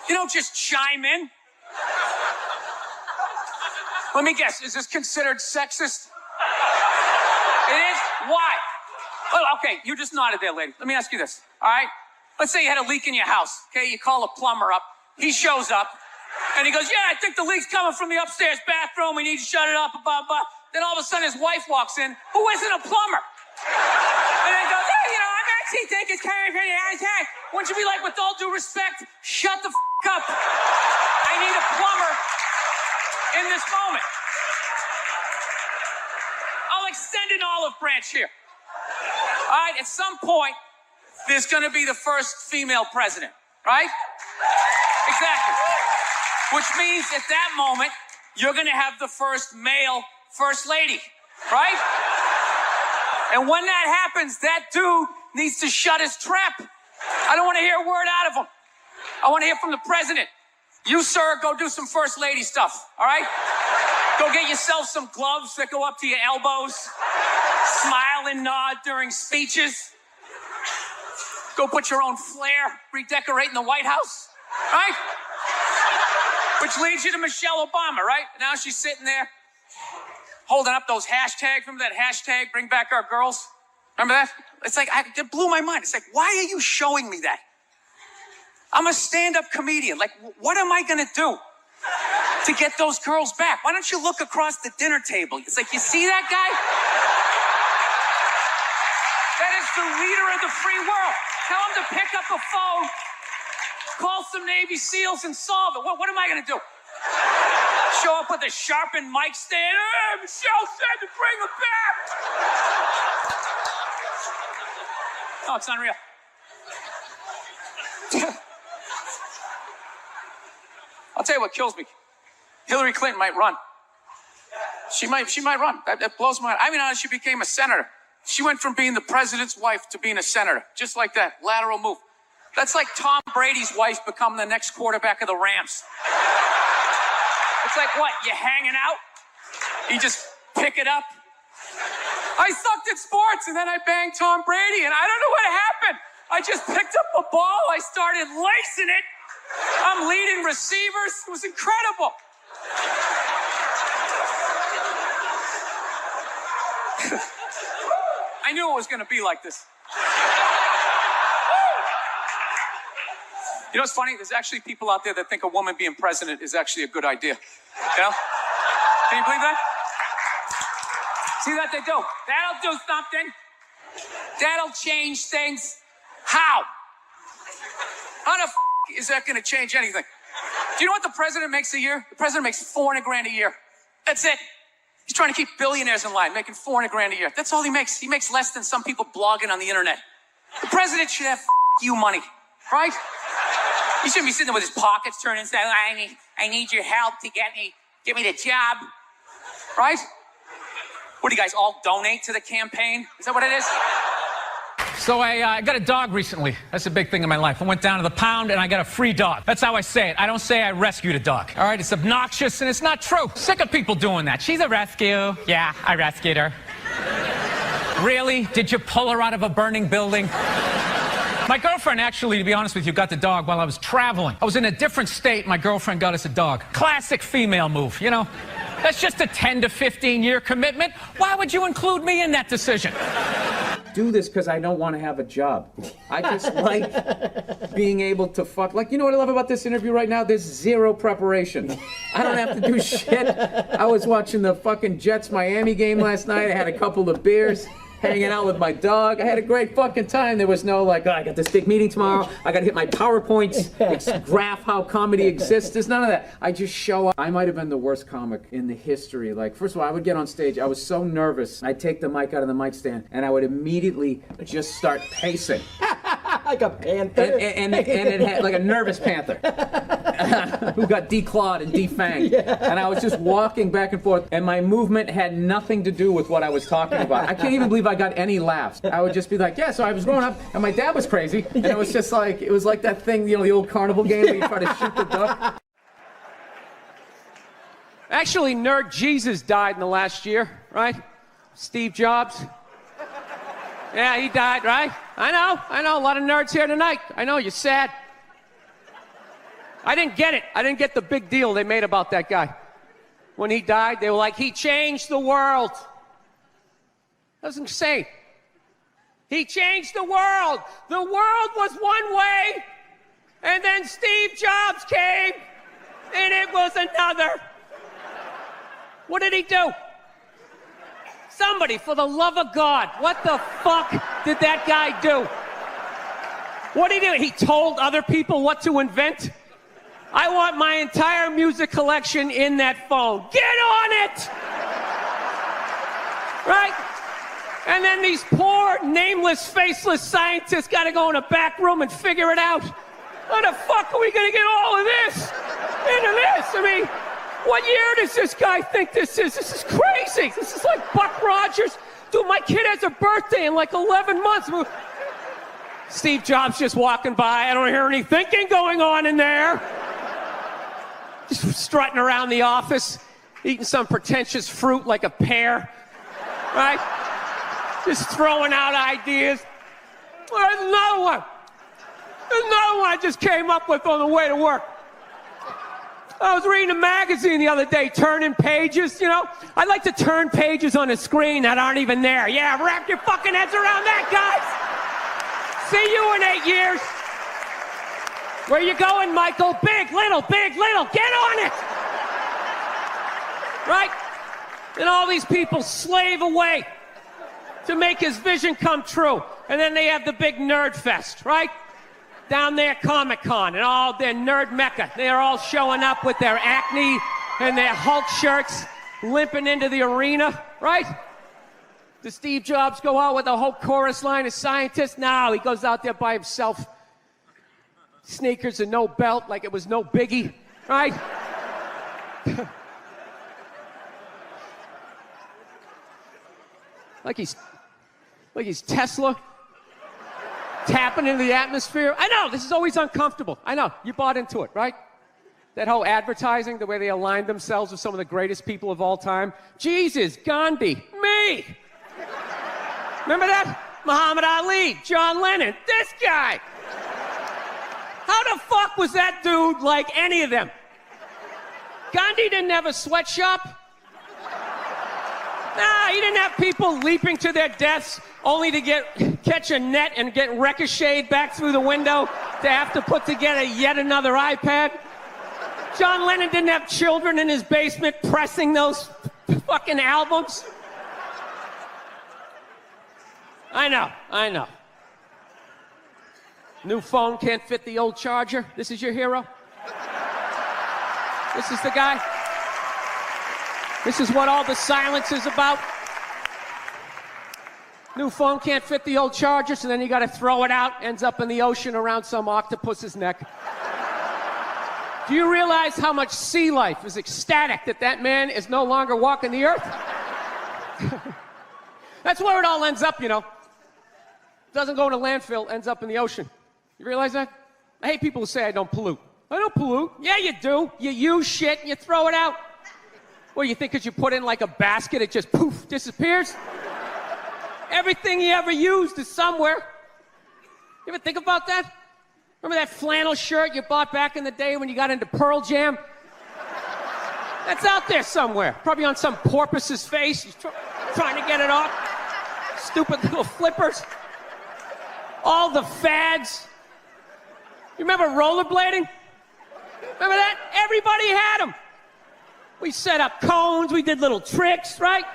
You don't just chime in. Let me guess, is this considered sexist? It is? Why? Oh, okay, you just nodded there, lady. Let me ask you this, all right? Let's say you had a leak in your house, okay? You call a plumber up. He shows up, and he goes, yeah, I think the leak's coming from the upstairs bathroom. We need to shut it up, blah, blah. Then all of a sudden his wife walks in, who isn't a plumber. And then goes, hey, you know, I actually think it's kind of pretty high. Wouldn't you be like, with all due respect, shut the up. I need a plumber in this moment. I'll extend an olive branch here. All right, at some point, there's going to be the first female president, right? Exactly. Which means at that moment, you're going to have the first male first lady, right? And when that happens, that dude needs to shut his trap. I don't want to hear a word out of him. I want to hear from the president. You, sir, go do some first lady stuff, all right? Go get yourself some gloves that go up to your elbows. Smile and nod during speeches. Go put your own flair, redecorating the White House, right? Which leads you to Michelle Obama, right? Now she's sitting there holding up those hashtags. Remember that hashtag, bring back our girls? Remember that? It's like, it blew my mind. It's like, why are you showing me that? I'm a stand-up comedian. Like, what am I going to do to get those girls back? Why don't you look across the dinner table? It's like, you see that guy? That is the leader of the free world. Tell him to pick up a phone, call some Navy SEALs and solve it. What am I going to do? Show up with a sharpened mic stand. Hey, Michelle said to bring him back. No, it's unreal. I'll tell you what kills me. Hillary Clinton might run. She might run. That blows my mind. I mean, how she became a senator. She went from being the president's wife to being a senator. Just like that. Lateral move. That's like Tom Brady's wife becoming the next quarterback of the Rams. It's like, what, you hanging out? You just pick it up? I sucked at sports, and then I banged Tom Brady, and I don't know what happened. I just picked up a ball. I started lacing it. I'm leading receivers. It was incredible. I knew it was going to be like this. You know what's funny? There's actually people out there that think a woman being president is actually a good idea. You know? Can you believe that? See what they do? That'll do something. That'll change things. How? How the is that going to change anything? Do you know what the president makes a year? The president makes $400,000 a year. That's it. He's trying to keep billionaires in line, making $400,000 a year. That's all he makes. He makes less than some people blogging on the internet. The president should have you money, right? He shouldn't be sitting there with his pockets turned inside. I need your help to get me the job, right? What do you guys all donate to the campaign? Is that what it is? So I got a dog recently. That's a big thing in my life. I went down to the pound and I got a free dog. That's how I say it. I don't say I rescued a dog. All right, it's obnoxious and it's not true. Sick of people doing that. She's a rescue. Yeah, I rescued her. Really? Did you pull her out of a burning building? My girlfriend actually, to be honest with you, got the dog while I was traveling. I was in a different state. My girlfriend got us a dog. Classic female move, you know? That's just a 10 to 15 year commitment. Why would you include me in that decision? Do this because I don't want to have a job. I just like being able to fuck. Like, you know what I love about this interview right now? There's zero preparation. I don't have to do shit. I was watching the fucking Jets-Miami game last night. I had a couple of beers, hanging out with my dog. I had a great fucking time. There was no like, oh, I got this big meeting tomorrow. I got to hit my PowerPoints, graph how comedy exists. There's none of that. I just show up. I might have been the worst comic in the history. Like, first of all, I would get on stage. I was so nervous. I'd take the mic out of the mic stand, and I would immediately just start pacing. Like a panther. And it had like a nervous panther who got declawed and defanged. Yeah. And I was just walking back and forth, and my movement had nothing to do with what I was talking about. I can't even believe I got any laughs. I would just be like, yeah, so I was growing up, and my dad was crazy, and it was just like, it was like that thing, you know, the old carnival game where you try to shoot the duck. Actually, Nerd Jesus died in the last year, right? Steve Jobs. Yeah, he died, right? I know, a lot of nerds here tonight. I know, you're sad. I didn't get it. I didn't get the big deal they made about that guy. When he died, they were like, he changed the world. That was insane. He changed the world. The world was one way, and then Steve Jobs came, and it was another. What did he do? Somebody, for the love of God, what the fuck did that guy do? What did he do? He told other people what to invent? I want my entire music collection in that phone. Get on it! Right? And then these poor, nameless, faceless scientists got to go in a back room and figure it out. How the fuck are we going to get all of this into this? I mean, what year does this guy think this is? This is crazy. This is like Buck Rogers. Dude, my kid has a birthday in like 11 months. Steve Jobs just walking by. I don't hear any thinking going on in there. Just strutting around the office, eating some pretentious fruit like a pear. Right? Just throwing out ideas. There's another one. There's another one I just came up with on the way to work. I was reading a magazine the other day, turning pages, you know? I like to turn pages on a screen that aren't even there. Yeah, wrap your fucking heads around that, guys. See you in 8 years. Where you going, Michael? Big, little, get on it. Right? And all these people slave away to make his vision come true. And then they have the big nerd fest, right? Down there, Comic-Con, and all their nerd mecca. They're all showing up with their Acne and their Hulk shirts limping into the arena, right? Does Steve Jobs go out with a whole chorus line of scientists? No, he goes out there by himself. Sneakers and no belt, like it was no biggie, right? like he's Tesla, tapping into the atmosphere. I know, this is always uncomfortable. I know, you bought into it, right? That whole advertising, the way they aligned themselves with some of the greatest people of all time. Jesus, Gandhi, me! Remember that? Muhammad Ali, John Lennon, this guy! How the fuck was that dude like any of them? Gandhi didn't have a sweatshop. Nah, he didn't have people leaping to their deaths only to catch a net and get ricocheted back through the window to have to put together yet another iPad. John Lennon didn't have children in his basement pressing those fucking albums. I know. New phone can't fit the old charger. This is your hero? This is the guy? This is what all the silence is about? New phone can't fit the old charger, so then you gotta throw it out, ends up in the ocean around some octopus's neck. Do you realize how much sea life is ecstatic that man is no longer walking the earth? That's where it all ends up, you know. Doesn't go in a landfill, ends up in the ocean. You realize that? I hate people who say I don't pollute. I don't pollute. Yeah, you do. You use shit and you throw it out. What, do you think because you put it in like a basket, it just poof, disappears? Everything you ever used is somewhere. You ever think about that? Remember that flannel shirt you bought back in the day when you got into Pearl Jam? That's out there somewhere. Probably on some porpoise's face. He's trying to get it off. Stupid little flippers. All the fads. You remember rollerblading? Remember that? Everybody had them. We set up cones, we did little tricks, right?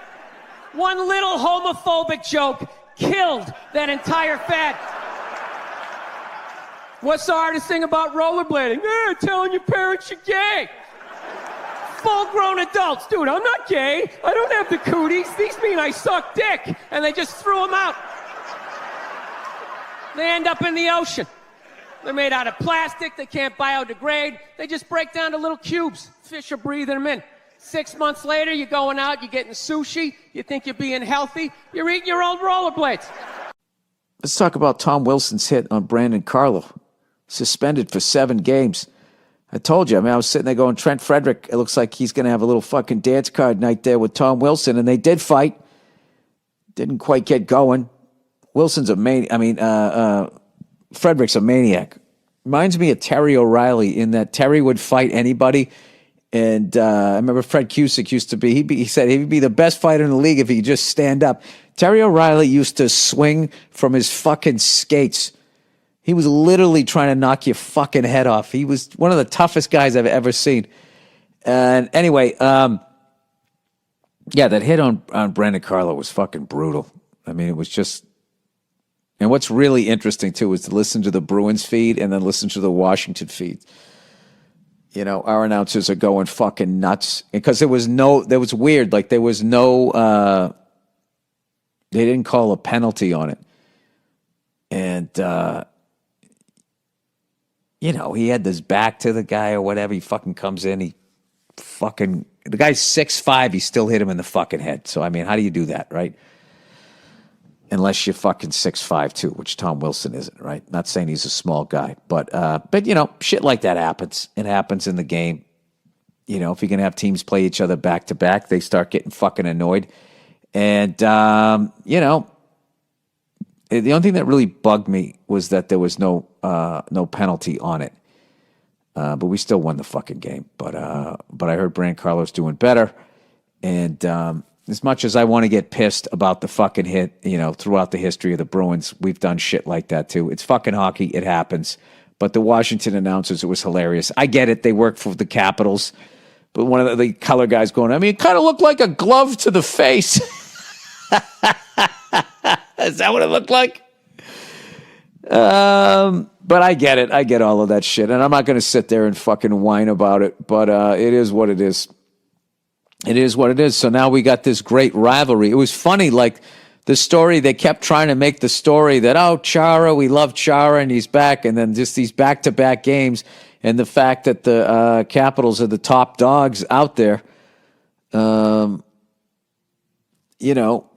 One little homophobic joke killed that entire fad. What's the hardest thing about rollerblading? Telling your parents you're gay. Full-grown adults. Dude, I'm not gay. I don't have the cooties. These mean I suck dick. And they just threw them out. They end up in the ocean. They're made out of plastic. They can't biodegrade. They just break down to little cubes. Fish are breathing them in. 6 months later, you're going out, you're getting sushi. You think you're being healthy. You're eating your old rollerblades. Let's talk about Tom Wilson's hit on Brandon Carlo. Suspended for 7 games. I told you, I was sitting there going, Trent Frederick, it looks like he's going to have a little fucking dance card night there with Tom Wilson, and they did fight. Didn't quite get going. Wilson's a Frederick's a maniac. Reminds me of Terry O'Reilly in that Terry would fight anybody. And I remember Fred Cusick used to be, he said he'd be the best fighter in the league if he could just stand up. Terry O'Reilly used to swing from his fucking skates. He was literally trying to knock your fucking head off. He was one of the toughest guys I've ever seen. And anyway, that hit on Brandon Carlo was fucking brutal. I mean, it was just... And what's really interesting, too, is to listen to the Bruins feed and then listen to the Washington feed. You know, our announcers are going fucking nuts. Because there was weird. Like, there was no... they didn't call a penalty on it. And... he had this back to the guy or whatever. He fucking comes in. The guy's 6'5". He still hit him in the fucking head. So, I mean, how do you do that, right? Unless you're fucking 6'5", too, which Tom Wilson isn't, right? Not saying he's a small guy. But shit like that happens. It happens in the game. If you're going to have teams play each other back to back, they start getting fucking annoyed. And, the only thing that really bugged me was that there was no penalty on it. But we still won the fucking game. But I heard Brandon Carlo's doing better. And as much as I want to get pissed about the fucking hit, throughout the history of the Bruins, we've done shit like that too. It's fucking hockey. It happens. But the Washington announcers, it was hilarious. I get it. They work for the Capitals. But one of the color guys going, it kind of looked like a glove to the face. Is that what it looked like? But I get it. I get all of that shit. And I'm not going to sit there and fucking whine about it. But it is what it is. It is what it is. So now we got this great rivalry. It was funny, like the story, they kept trying to make the story that, oh, Chara, we love Chara, and he's back. And then just these back-to-back games and the fact that the Capitals are the top dogs out there, you know,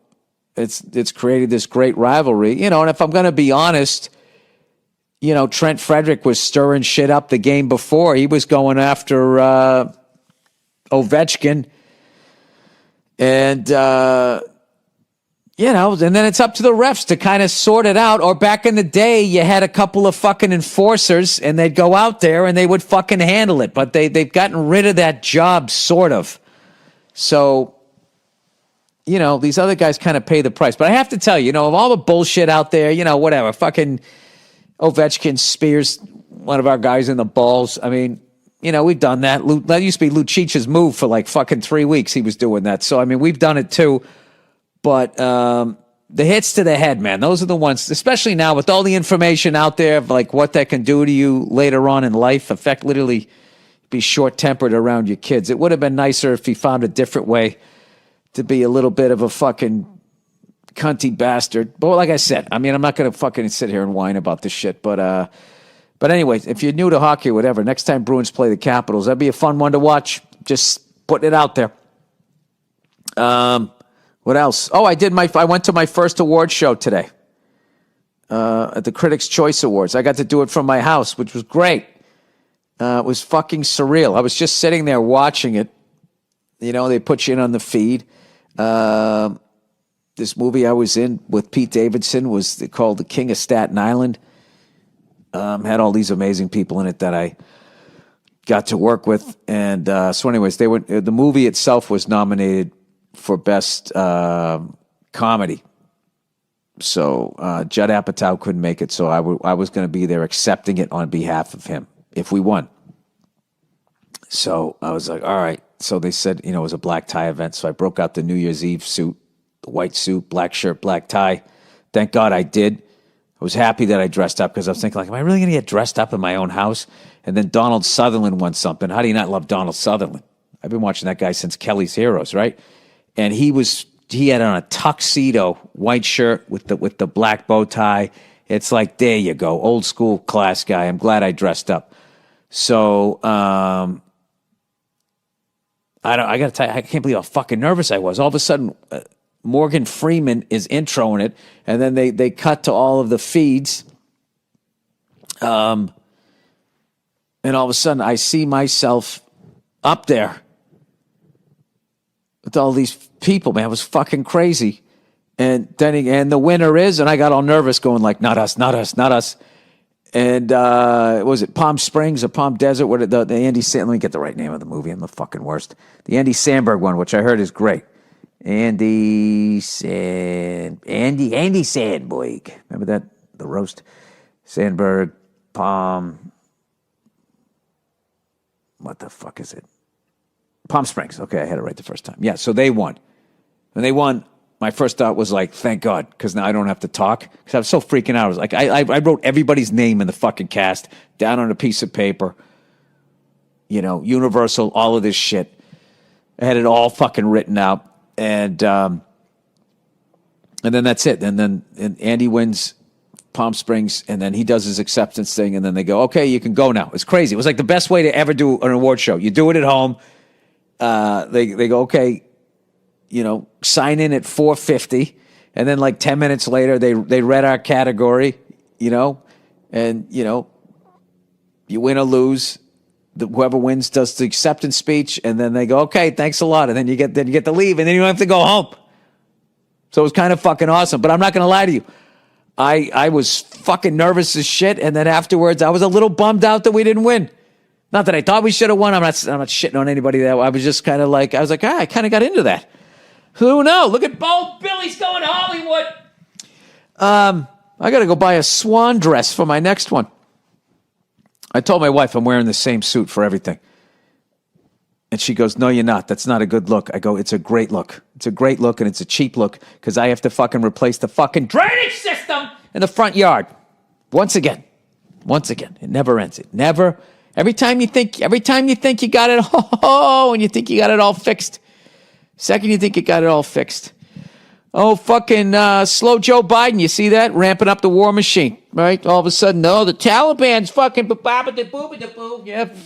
it's created this great rivalry. You know, and if I'm going to be honest, you know, Trent Frederick was stirring shit up the game before. He was going after Ovechkin. And, you know, and then it's up to the refs to kind of sort it out. Or back in the day, you had a couple of fucking enforcers, and they'd go out there and they would fucking handle it. But they've gotten rid of that job, sort of. So, you know, these other guys kind of pay the price. But I have to tell you, you know, of all the bullshit out there, you know, whatever, fucking Ovechkin spears one of our guys in the balls. I mean, you know, we've done that. That used to be Lucic's move for like fucking 3 weeks. He was doing that. So, I mean, we've done it too. But the hits to the head, man, those are the ones, especially now with all the information out there of like what that can do to you later on in life, literally be short-tempered around your kids. It would have been nicer if he found a different way to be a little bit of a fucking cunty bastard. But like I said, I mean, I'm not going to fucking sit here and whine about this shit. But anyway, if you're new to hockey or whatever, next time Bruins play the Capitals, that'd be a fun one to watch. Just putting it out there. What else? Oh, I went to my first award show today at the Critics' Choice Awards. I got to do it from my house, which was great. It was fucking surreal. I was just sitting there watching it. You know, they put you in on the feed. This movie I was in with Pete Davidson was called The King of Staten Island. Had all these amazing people in it that I got to work with. And so anyways, the movie itself was nominated for Best Comedy. So Judd Apatow couldn't make it, so I was going to be there accepting it on behalf of him if we won. So I was like, all right. So they said, you know, it was a black tie event, so I broke out the New Year's Eve suit, the white suit, black shirt, black tie. Thank God I did. I was happy that I dressed up because I was thinking, like, am I really going to get dressed up in my own house? And then Donald Sutherland won something. How do you not love Donald Sutherland? I've been watching that guy since Kelly's Heroes, right? And he had on a tuxedo, white shirt with the black bow tie. It's like, there you go, old school class guy. I'm glad I dressed up. So I got to tell you, I can't believe how fucking nervous I was. All of a sudden, Morgan Freeman is introing it, and then they cut to all of the feeds. And all of a sudden, I see myself up there with all these people, man. It was fucking crazy. And then the winner is, and I got all nervous going like, not us, not us, not us. And was it Palm Springs or Palm Desert? What the Andy Let me get the right name of the movie. I'm the fucking worst. The Andy Samberg one, which I heard is great. Andy Sandberg. Remember that? The roast. Sandberg, Palm. What the fuck is it? Palm Springs. Okay, I had it right the first time. Yeah, so they won. When they won, my first thought was like, thank God, because now I don't have to talk. Because I was so freaking out. I was like, I wrote everybody's name in the fucking cast down on a piece of paper. You know, Universal, all of this shit. I had it all fucking written out. And then that's it. And then Andy wins Palm Springs, and then he does his acceptance thing, and then they go, okay, you can go now. It's crazy. It was like the best way to ever do an award show. You do it at home. They go, okay, you know, sign in at 4:50, and then like 10 minutes later, they read our category, you know, and, you know, you win or lose. Whoever wins does the acceptance speech, and then they go, okay, thanks a lot. And then you get to leave, and then you don't have to go home. So it was kind of fucking awesome. But I'm not going to lie to you. I was fucking nervous as shit, and then afterwards, I was a little bummed out that we didn't win. Not that I thought we should have won. I'm not shitting on anybody that way. I was just kind of like, I kind of got into that. Who knows? Look at Bo Billy's going to Hollywood. I got to go buy a swan dress for my next one. I told my wife I'm wearing the same suit for everything. And she goes, no, you're not. That's not a good look. I go, it's a great look. It's a great look, and it's a cheap look because I have to fucking replace the fucking drainage system in the front yard. Once again. It never ends. It never. Every time you think you got it, and you think you got it all fixed, Second you think you got it all fixed. Oh, fucking slow Joe Biden. You see that? Ramping up the war machine, right? All of a sudden, no, the Taliban's fucking ba-ba-da-boo-ba-da-boo. Yep.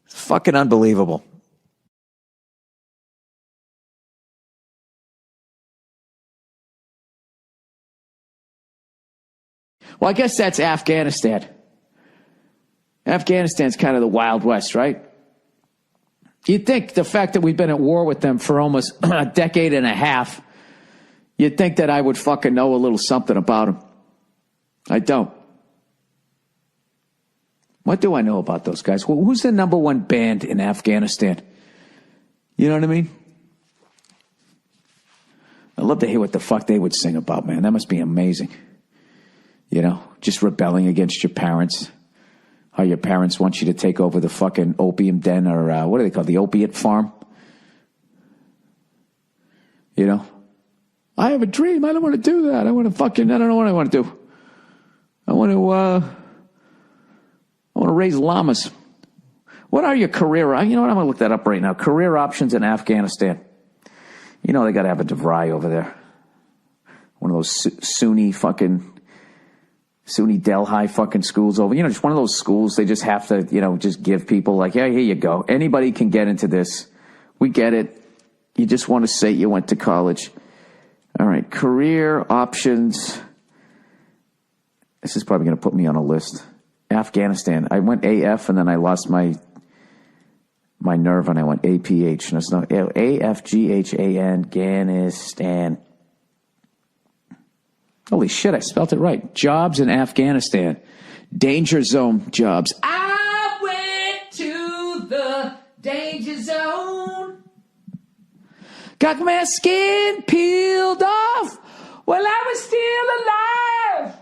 It's fucking unbelievable. Well, I guess that's Afghanistan. Afghanistan's kind of the Wild West, right? You'd think the fact that we've been at war with them for almost a decade and a half, you'd think that I would fucking know a little something about them. I don't. What do I know about those guys? Well, who's the number one band in Afghanistan? You know what I mean? I'd love to hear what the fuck they would sing about, man. That must be amazing. You know, just rebelling against your parents. How your parents want you to take over the fucking opium den or what do they call it? The opiate farm? You know? I have a dream. I don't want to do that. I don't know what I want to do. I want to raise llamas. What are your career? You know what? I'm going to look that up right now. Career options in Afghanistan. You know they got to have a DeVry over there. One of those SUNY Delhi fucking schools over. You know, just one of those schools they just have to, you know, just give people like, yeah, here you go. Anybody can get into this. We get it. You just want to say you went to college. All right, career options. This is probably going to put me on a list. Afghanistan. I went AF and then I lost my nerve and I went APH. No, it's not AFGHAN, Afghanistan. Holy shit, I spelled it right. Jobs in Afghanistan. Danger zone jobs. I went to the danger zone. Got my skin peeled off while I was still alive.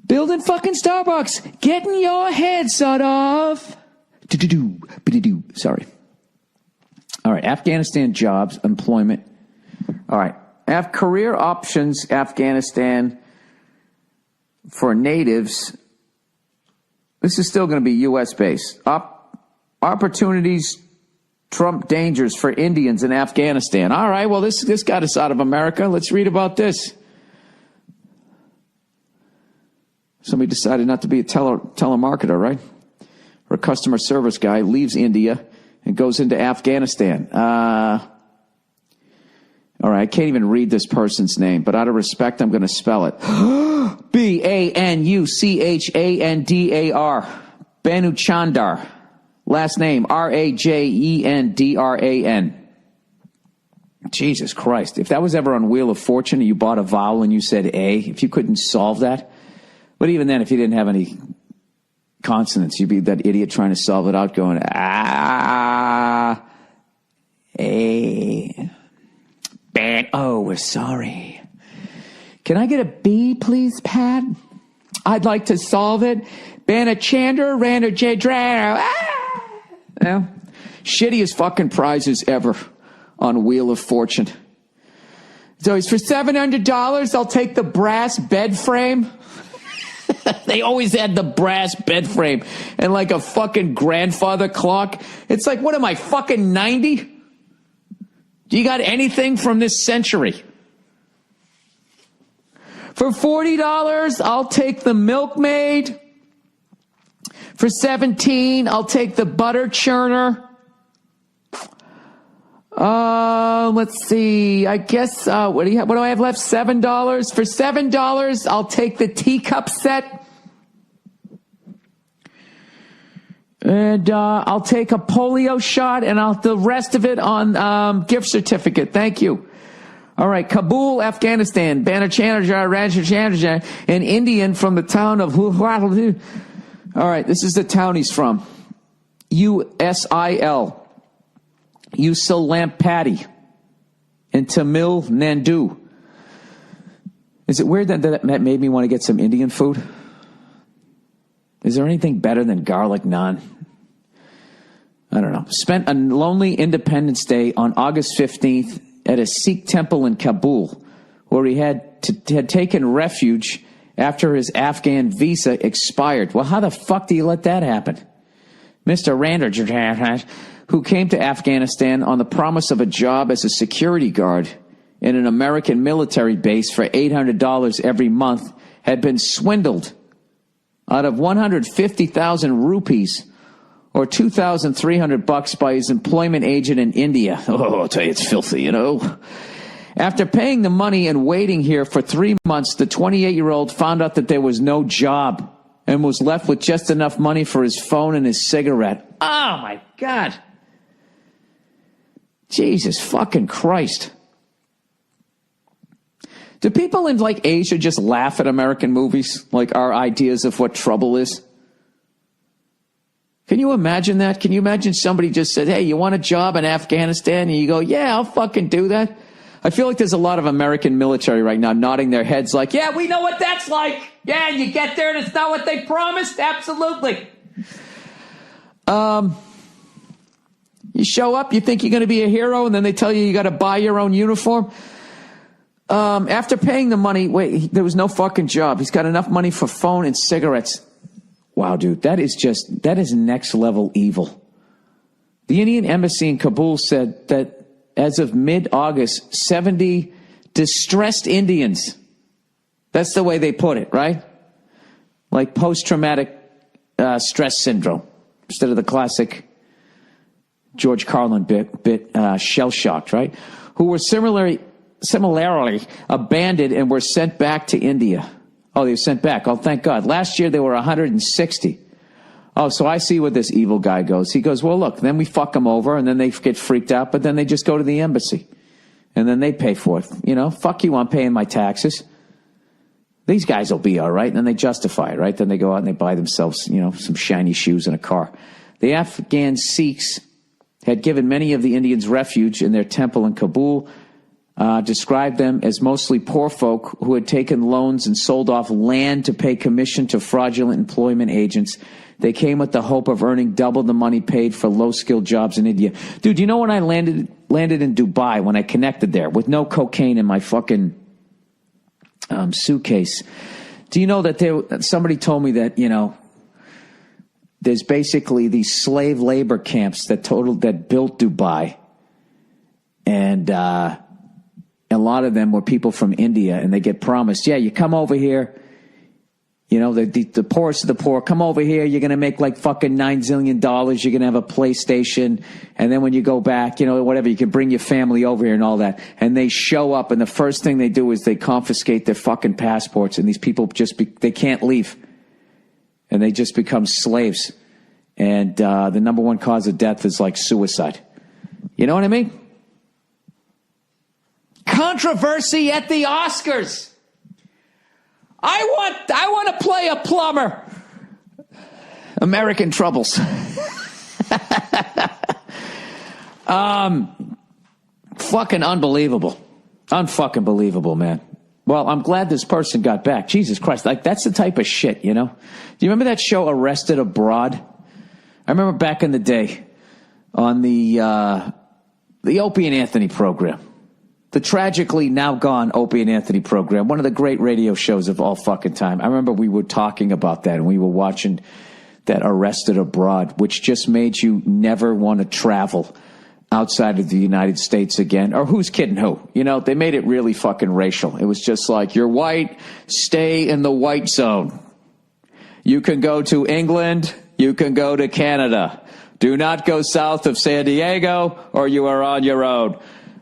Building fucking Starbucks. Getting your head sawed off. Sorry. All right, Afghanistan jobs, employment. All right. Career options, Afghanistan for natives. This is still going to be U.S. based. Opportunities trump dangers for Indians in Afghanistan. All right. Well, this got us out of America. Let's read about this. Somebody decided not to be a telemarketer, right? Or a customer service guy, leaves India and goes into Afghanistan. All right, I can't even read this person's name, but out of respect, I'm going to spell it. Banuchandar. Banuchandar. Last name, Rajendran. Jesus Christ. If that was ever on Wheel of Fortune and you bought a vowel and you said A, if you couldn't solve that. But even then, if you didn't have any consonants, you'd be that idiot trying to solve it out going, A. Oh, we're sorry. Can I get a B, please, Pat? I'd like to solve it. Banachandra, Randa Jadrano. Yeah. Shittiest fucking prizes ever on Wheel of Fortune. So it's for $700, I'll take the brass bed frame. They always had the brass bed frame and like a fucking grandfather clock. It's like, what am I, fucking 90? Do you got anything from this century? For $40, I'll take the milkmaid. For $17, I'll take the butter churner. Let's see. I guess, what do I have left? $7. For $7, I'll take the teacup set. And I'll take a polio shot and the rest of it on gift certificate. Thank you. All right, Kabul, Afghanistan. Banachandra, an Indian from the town of All right, this is the town he's from. USIL. Usilampati. In Tamil Nadu. Is it weird that made me want to get some Indian food? Is there anything better than garlic naan? I don't know. Spent a lonely Independence Day on August 15th at a Sikh temple in Kabul, where he had taken refuge after his Afghan visa expired. Well, how the fuck do you let that happen? Mr. Rander, who came to Afghanistan on the promise of a job as a security guard in an American military base for $800 every month, had been swindled out of 150,000 rupees, or $2,300 by his employment agent in India. Oh, I'll tell you, it's filthy, you know. After paying the money and waiting here for 3 months, the 28-year-old found out that there was no job and was left with just enough money for his phone and his cigarette. Oh, my God. Jesus fucking Christ. Do people in, like, Asia just laugh at American movies? Like, our ideas of what trouble is? Can you imagine that? Can you imagine somebody just said, hey, you want a job in Afghanistan? And you go, yeah, I'll fucking do that. I feel like there's a lot of American military right now nodding their heads like, yeah, we know what that's like. Yeah, you get there and it's not what they promised. Absolutely. You show up, you think you're going to be a hero, and then they tell you got to buy your own uniform. After paying the money, wait, there was no fucking job. He's got enough money for phone and cigarettes. Wow, dude, that is next level evil. The Indian embassy in Kabul said that as of mid-August, 70 distressed Indians, that's the way they put it, right? Like post-traumatic stress syndrome, instead of the classic George Carlin bit shell-shocked, right? Who were similarly abandoned and were sent back to India. Oh, they were sent back. Oh, thank God. Last year, there were 160. Oh, so I see where this evil guy goes. He goes, well, look, then we fuck them over, and then they get freaked out, but then they just go to the embassy, and then they pay for it. You know, fuck you, I'm paying my taxes. These guys will be all right, and then they justify it, right? Then they go out and they buy themselves, you know, some shiny shoes and a car. The Afghan Sikhs had given many of the Indians refuge in their temple in Kabul, described them as mostly poor folk who had taken loans and sold off land to pay commission to fraudulent employment agents. They came with the hope of earning double the money paid for low-skilled jobs in India. Dude, you know when I landed in Dubai, when I connected there with no cocaine in my fucking suitcase, do you know that somebody told me that, you know, there's basically these slave labor camps that built Dubai, and a lot of them were people from India, and they get promised, yeah, you come over here, you know, the poorest of the poor, come over here, you're going to make like fucking $9 zillion, you're going to have a PlayStation, and then when you go back, you know, whatever, you can bring your family over here and all that. And they show up, and the first thing they do is they confiscate their fucking passports, and these people they can't leave. And they just become slaves. And the number one cause of death is like suicide. You know what I mean? Controversy at the Oscars. I want to play a plumber. American Troubles. Fucking unbelievable. Unfucking believable, man. Well, I'm glad this person got back. Jesus Christ. Like, that's the type of shit, you know? Do you remember that show Arrested Abroad? I remember back in the day on the Opie and Anthony program. The tragically now gone Opie and Anthony program. One of the great radio shows of all fucking time. I remember we were talking about that, and we were watching that Arrested Abroad, which just made you never want to travel outside of the United States again. Or who's kidding who? You know, they made it really fucking racial. It was just like, you're white, stay in the white zone. You can go to England, you can go to Canada. Do not go south of San Diego or you are on your own,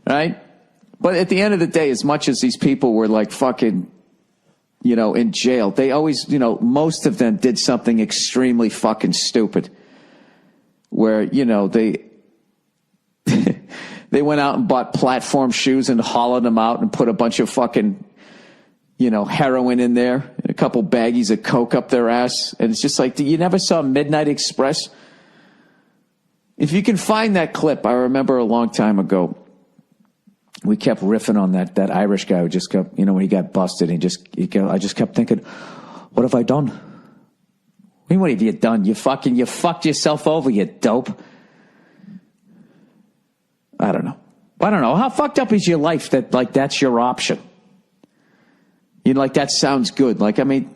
right? But at the end of the day, as much as these people were like fucking, you know, in jail, they always, you know, most of them did something extremely fucking stupid where, you know, they went out and bought platform shoes and hollowed them out and put a bunch of fucking, you know, heroin in there and a couple baggies of coke up their ass. And it's just like, you never saw Midnight Express? If you can find that clip, I remember a long time ago, we kept riffing on that Irish guy who just kept, you know, when he got busted, I just kept thinking, what have I done? I mean, what have you done? You fucked yourself over, you dope. I don't know. How fucked up is your life that, like, that's your option? You know, like, that sounds good. Like, I mean,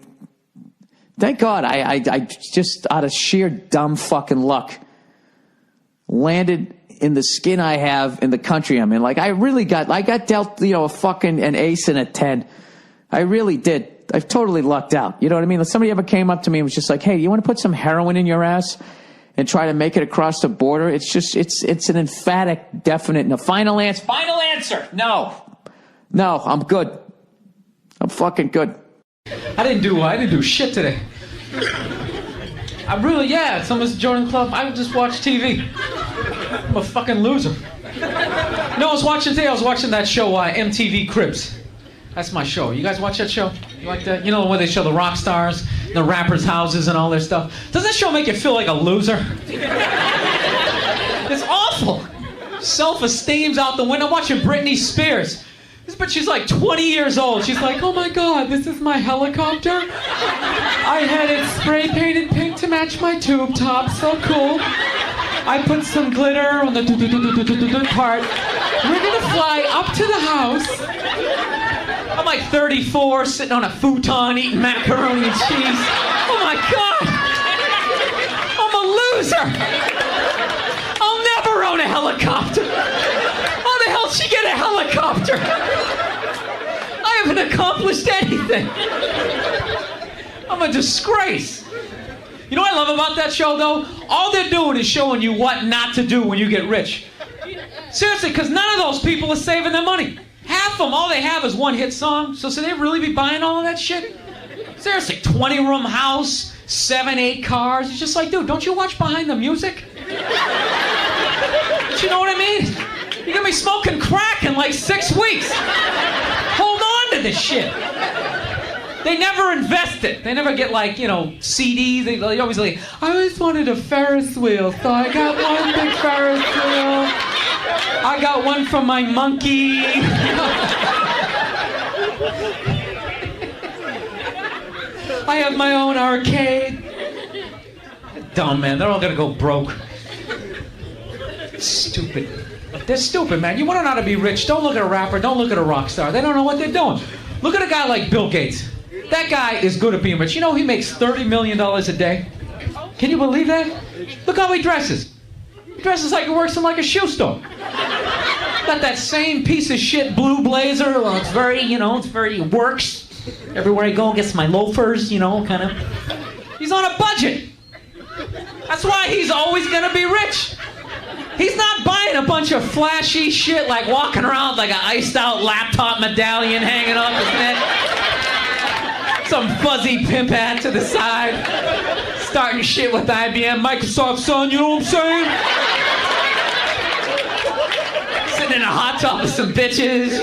Thank God, I just out of sheer dumb fucking luck landed in the skin I have in the country I'm in. Like I got dealt, a fucking an ace and a 10. I really did. I've totally lucked out. You know what I mean? If somebody ever came up to me and was just like, "Hey, you want to put some heroin in your ass and try to make it across the border?" It's just, it's an emphatic, definite, no. Final answer. Final answer. No, I'm good. I'm fucking good. I didn't do shit today. Someone's joining the club. I just watch TV. I'm a fucking loser. No, I was watching that show, MTV Cribs. That's my show. You guys watch that show? You like that? You know where they show the rock stars, the rappers' houses and all their stuff? Does that show make you feel like a loser? It's awful. Self-esteem's out the window. I'm watching Britney Spears. But she's like 20 years old. She's like, "Oh my God, this is my helicopter. I had it spray painted pink to match my tube top. So cool. I put some glitter on the part. We're gonna fly up to the house." I'm like 34, sitting on a futon eating macaroni and cheese. Oh my God. I'm a loser. I'll never own a helicopter. How the hell did she get a helicopter? I haven't accomplished anything. I'm a disgrace. You know what I love about that show, though? All they're doing is showing you what not to do when you get rich. Seriously, because none of those people are saving their money. Half of them, all they have is one hit song. So should they really be buying all of that shit? Seriously, 20-room house, 7, 8 cars. It's just like, dude, don't you watch behind the music? Don't you know what I mean? You're gonna be smoking crack in like 6 weeks. Hold on to this shit. They never invest it. They never get like, CDs. They always like, "I always wanted a Ferris wheel, so I got one big Ferris wheel. I got one from my monkey." I have my own arcade. Dumb, man. They're all gonna go broke. Stupid. They're stupid, man. You want to know how to be rich? Don't look at a rapper. Don't look at a rock star. They don't know what they're doing. Look at a guy like Bill Gates. That guy is good at being rich. You know he makes $30 million a day? Can you believe that? Look how he dresses. He dresses like he works in like a shoe store. Got that same piece of shit blue blazer. Well, it's very, it works. Everywhere I go, gets my loafers, kind of. He's on a budget. That's why he's always going to be rich. He's not buying a bunch of flashy shit like walking around like an iced out laptop medallion hanging off his neck. Some fuzzy pimp hat to the side. Starting shit with IBM, Microsoft, son, you know what I'm saying? Sitting in a hot tub with some bitches.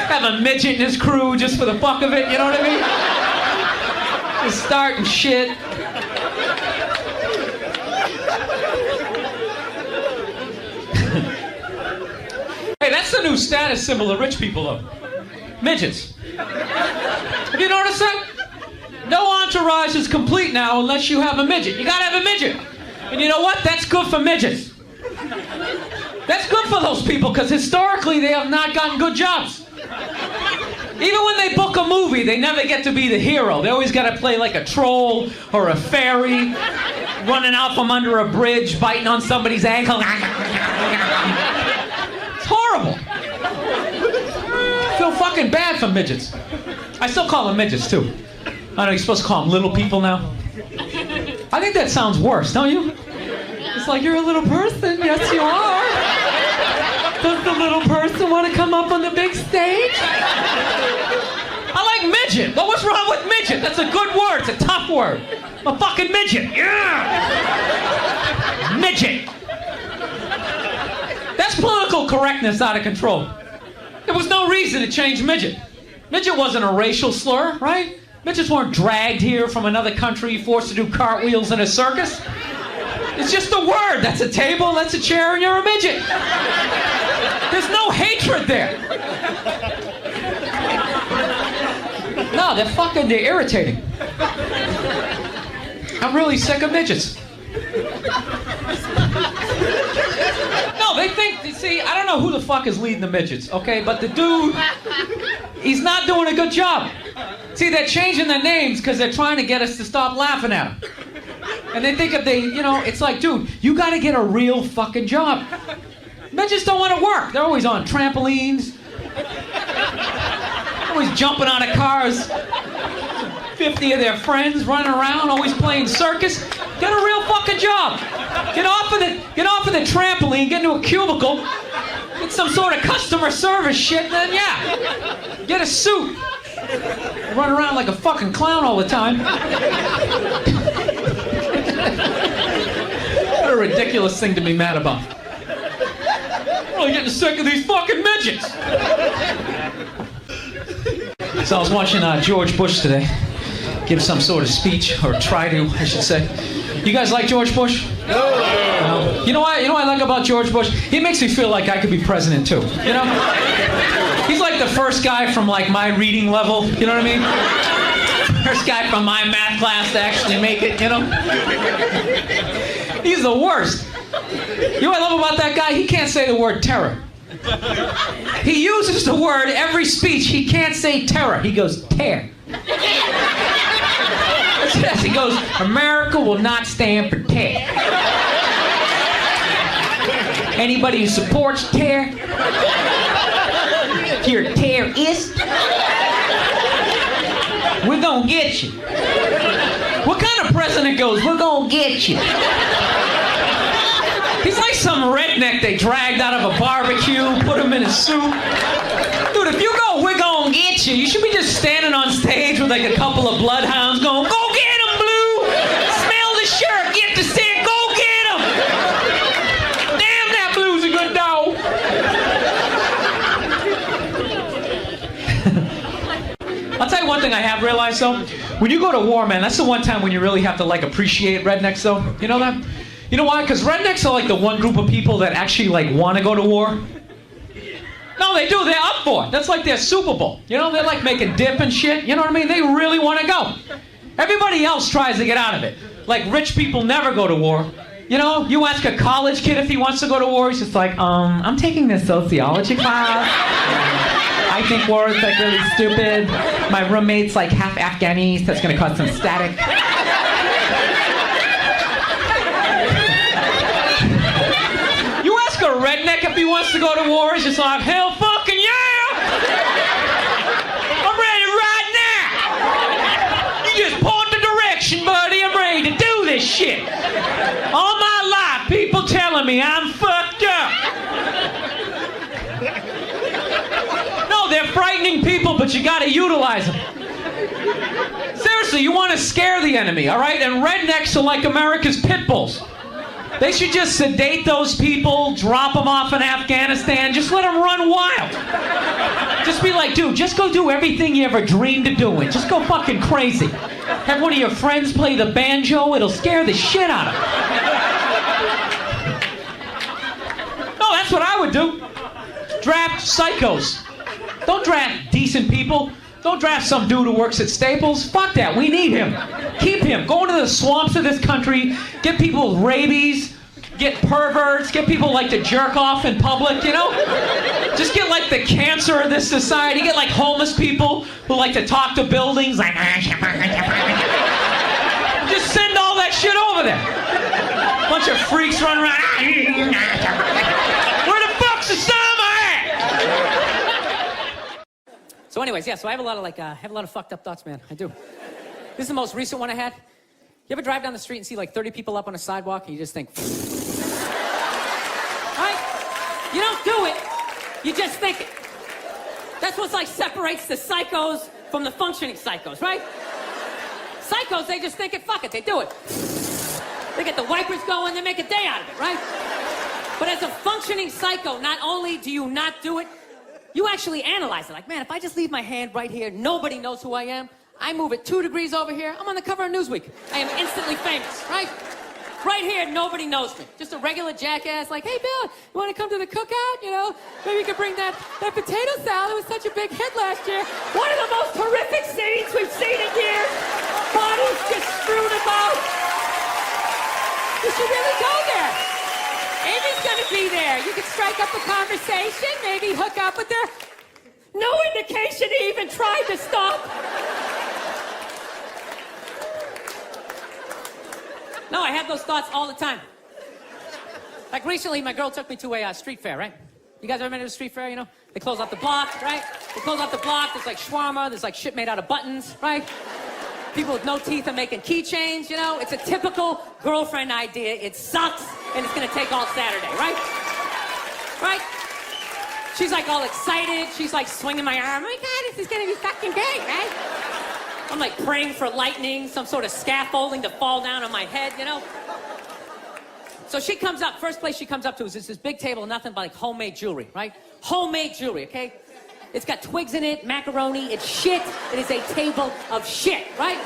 Have a midget in his crew just for the fuck of it, you know what I mean? Just starting shit. Hey, that's the new status symbol of rich people, though. Midgets. Have you noticed that? No entourage is complete now unless you have a midget. You gotta have a midget. And you know what? That's good for midgets. That's good for those people, because historically they have not gotten good jobs. Even when they book a movie, they never get to be the hero. They always gotta play like a troll or a fairy, running out from under a bridge, biting on somebody's ankle. It's horrible. I feel fucking bad for midgets. I still call them midgets, too. I know you're supposed to call them little people now. I think that sounds worse, don't you? It's like, you're a little person. Yes, you are. Does the little person want to come up on the big stage? I like midget. Well, what's wrong with midget? That's a good word. It's a tough word. I'm a fucking midget. Yeah. Midget. That's political correctness out of control. There was no reason to change midget. Midget wasn't a racial slur, right? Midgets weren't dragged here from another country, forced to do cartwheels in a circus. It's just a word. That's a table, that's a chair, and you're a midget. There's no hatred there. No, they're irritating. I'm really sick of midgets. No, they think, see, I don't know who the fuck is leading the midgets, okay? But the dude, he's not doing a good job. See, they're changing their names because they're trying to get us to stop laughing at them. And they think if they, it's like, dude, you gotta get a real fucking job. Midgets don't want to work. They're always on trampolines. Always jumping out of cars. 50 of their friends running around, always playing circus. Get a real fucking job. Get off of the trampoline, get into a cubicle, get some sort of customer service shit, and then get a suit. Run around like a fucking clown all the time. What a ridiculous thing to be mad about. I'm really getting sick of these fucking midgets. So I was watching George Bush today give some sort of speech, or try to, I should say. You guys like George Bush? No. You know what I like about George Bush? He makes me feel like I could be president too. He's like the first guy from like my reading level. You know what I mean? First guy from my math class to actually make it. He's the worst. You know what I love about that guy? He can't say the word terror. He uses the word every speech. He can't say terror. He goes tear. He goes, America will not stand for tear. Anybody who supports tear, you're a terrorist. We're gonna get you. What kind of president goes, we're gonna get you? He's like some redneck they dragged out of a barbecue, put him in a suit. Dude, if you go, we're gonna get you, you should be just standing on stage with like a couple of bloodhounds going, go get him, Blue! Smell the shirt, get the stick, go get him! Damn, that Blue's a good dog! I'll tell you one thing I have realized though. When you go to war, man, that's the one time when you really have to like appreciate rednecks though. You know that? You know why? Because rednecks are like the one group of people that actually like want to go to war. No, they do. They're up for it. That's like their Super Bowl. They're like making dip and shit. You know what I mean? They really want to go. Everybody else tries to get out of it. Like rich people never go to war. You ask a college kid if he wants to go to war, he's just like, I'm taking this sociology class. I think war is like really stupid. My roommate's like half Afghanis, that's gonna cause some static. A redneck if he wants to go to war, he's just like, hell fucking yeah! I'm ready right now! You just point the direction, buddy, I'm ready to do this shit! All my life, people telling me I'm fucked up! No, they're frightening people, but you gotta utilize them. Seriously, you want to scare the enemy, alright? And rednecks are like America's pit bulls. They should just sedate those people, drop them off in Afghanistan, just let them run wild. Just be like, dude, just go do everything you ever dreamed of doing. Just go fucking crazy. Have one of your friends play the banjo, it'll scare the shit out of them. No, that's what I would do. Draft psychos. Don't draft decent people. Don't draft some dude who works at Staples. Fuck that. We need him. Keep him. Go into the swamps of this country. Get people with rabies. Get perverts. Get people like to jerk off in public, Just get like the cancer of this society. Get like homeless people who like to talk to buildings. Like, just send all that shit over there. Bunch of freaks running around. Where the fuck's the summer at? So anyways, so I have a lot of fucked up thoughts, man. I do. This is the most recent one I had. You ever drive down the street and see like 30 people up on a sidewalk and you just think, right? You don't do it. You just think it. That's what like separates the psychos from the functioning psychos, right? Psychos, they just think it, fuck it, they do it. They get the wipers going, they make a day out of it, right? But as a functioning psycho, not only do you not do it, you actually analyze it. Like, man, if I just leave my hand right here, nobody knows who I am. I move it 2 degrees over here, I'm on the cover of Newsweek. I am instantly famous, right? Right here, nobody knows me. Just a regular jackass like, hey, Bill, you want to come to the cookout? Maybe you could bring that potato salad. It was such a big hit last year. One of the most horrific scenes we've seen in years. Bodies just strewn about. You should really go there. Amy's gonna be there. You can strike up a conversation, maybe hook up with her. No indication he even tried to stop. No, I have those thoughts all the time. Like recently, my girl took me to a street fair, right? You guys ever been to a street fair, you know? They close off the block, right? They close off the block, there's like shawarma, there's like shit made out of buttons, right? People with no teeth are making keychains, you know? It's a typical girlfriend idea. It sucks, and it's gonna take all Saturday, right? Right? She's like all excited. She's like swinging my arm. Oh my God, this is gonna be fucking great, right? I'm like praying for lightning, some sort of scaffolding to fall down on my head, you know? So she comes up, first place she comes up to is this big table, nothing but like homemade jewelry, right? Homemade jewelry, okay? It's got twigs in it, macaroni, it's shit. It is a table of shit, right?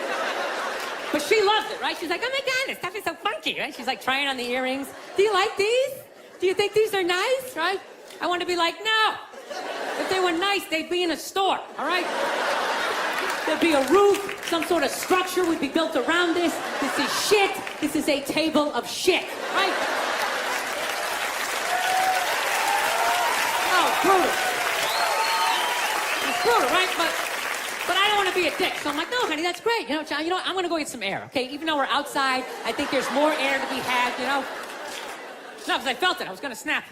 But she loves it, right? She's like, oh my God, this stuff is so funky, right? She's like trying on the earrings. Do you like these? Do you think these are nice, right? I want to be like, no. If they were nice, they'd be in a store, all right? There'd be a roof, some sort of structure would be built around this. This is shit. This is a table of shit, right? Oh, brutal. It's brutal, right? But I don't want to be a dick. So I'm like, no, honey, that's great. You know, John, you know what? I'm going to go get some air, okay? Even though we're outside, I think there's more air to be had, you know? No, because I felt it. I was going to snap.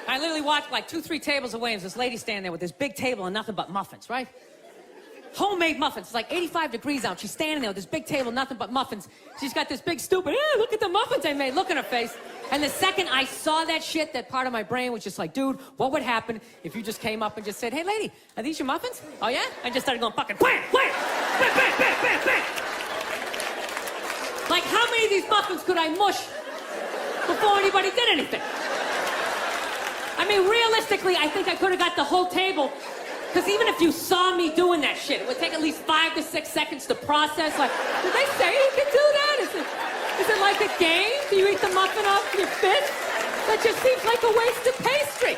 I literally watched like 2-3 tables away, and there's this lady standing there with this big table and nothing but muffins, right? Homemade muffins. It's like 85 degrees out. She's standing there with this big table, nothing but muffins. She's got this big stupid, look at the muffins I made. Look in her face. And the second I saw that shit, that part of my brain was just like, dude, what would happen if you just came up and just said, hey, lady, are these your muffins? Oh, yeah? I just started going fucking wham, wham, bam, bam, bam, bam, bam. Like, how many of these muffins could I mush before anybody did anything? I mean, realistically, I think I could have got the whole table. Because even if you saw me doing that shit, it would take at least 5 to 6 seconds to process. Like, did they say you can do that? Is it like a game? Do you eat the muffin off your fist? That just seems like a waste of pastry.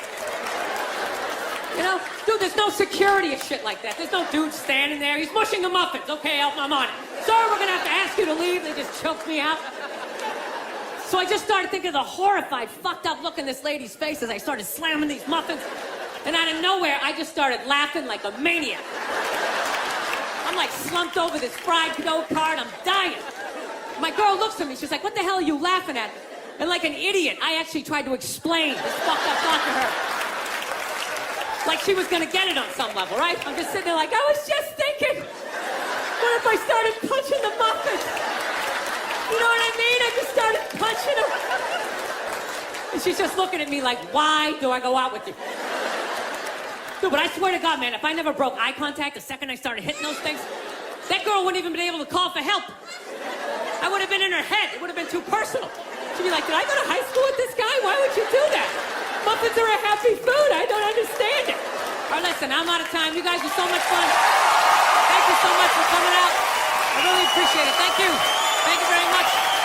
You know? Dude, there's no security of shit like that. There's no dude standing there. He's mushing the muffins. Okay, I'm on it. Sorry, we're going to have to ask you to leave. They just choked me out. So I just started thinking of the horrified, fucked up look in this lady's face as I started slamming these muffins. And out of nowhere, I just started laughing like a maniac. I'm like slumped over this fried dough cart. I'm dying. My girl looks at me. She's like, what the hell are you laughing at? And like an idiot, I actually tried to explain this fucked up thought to her. Like she was gonna get it on some level, right? I'm just sitting there like, I was just thinking, what if I started punching the muffins? You know what I mean? I just started punching them. And she's just looking at me like, why do I go out with you? Dude, but I swear to God, man, if I never broke eye contact the second I started hitting those things, that girl wouldn't even been able to call for help. I would have been in her head. It would have been too personal. She'd be like, did I go to high school with this guy? Why would you do that? Muffins are a happy food. I don't understand it. All right, listen, I'm out of time. You guys are so much fun. Thank you so much for coming out. I really appreciate it. Thank you. Thank you very much.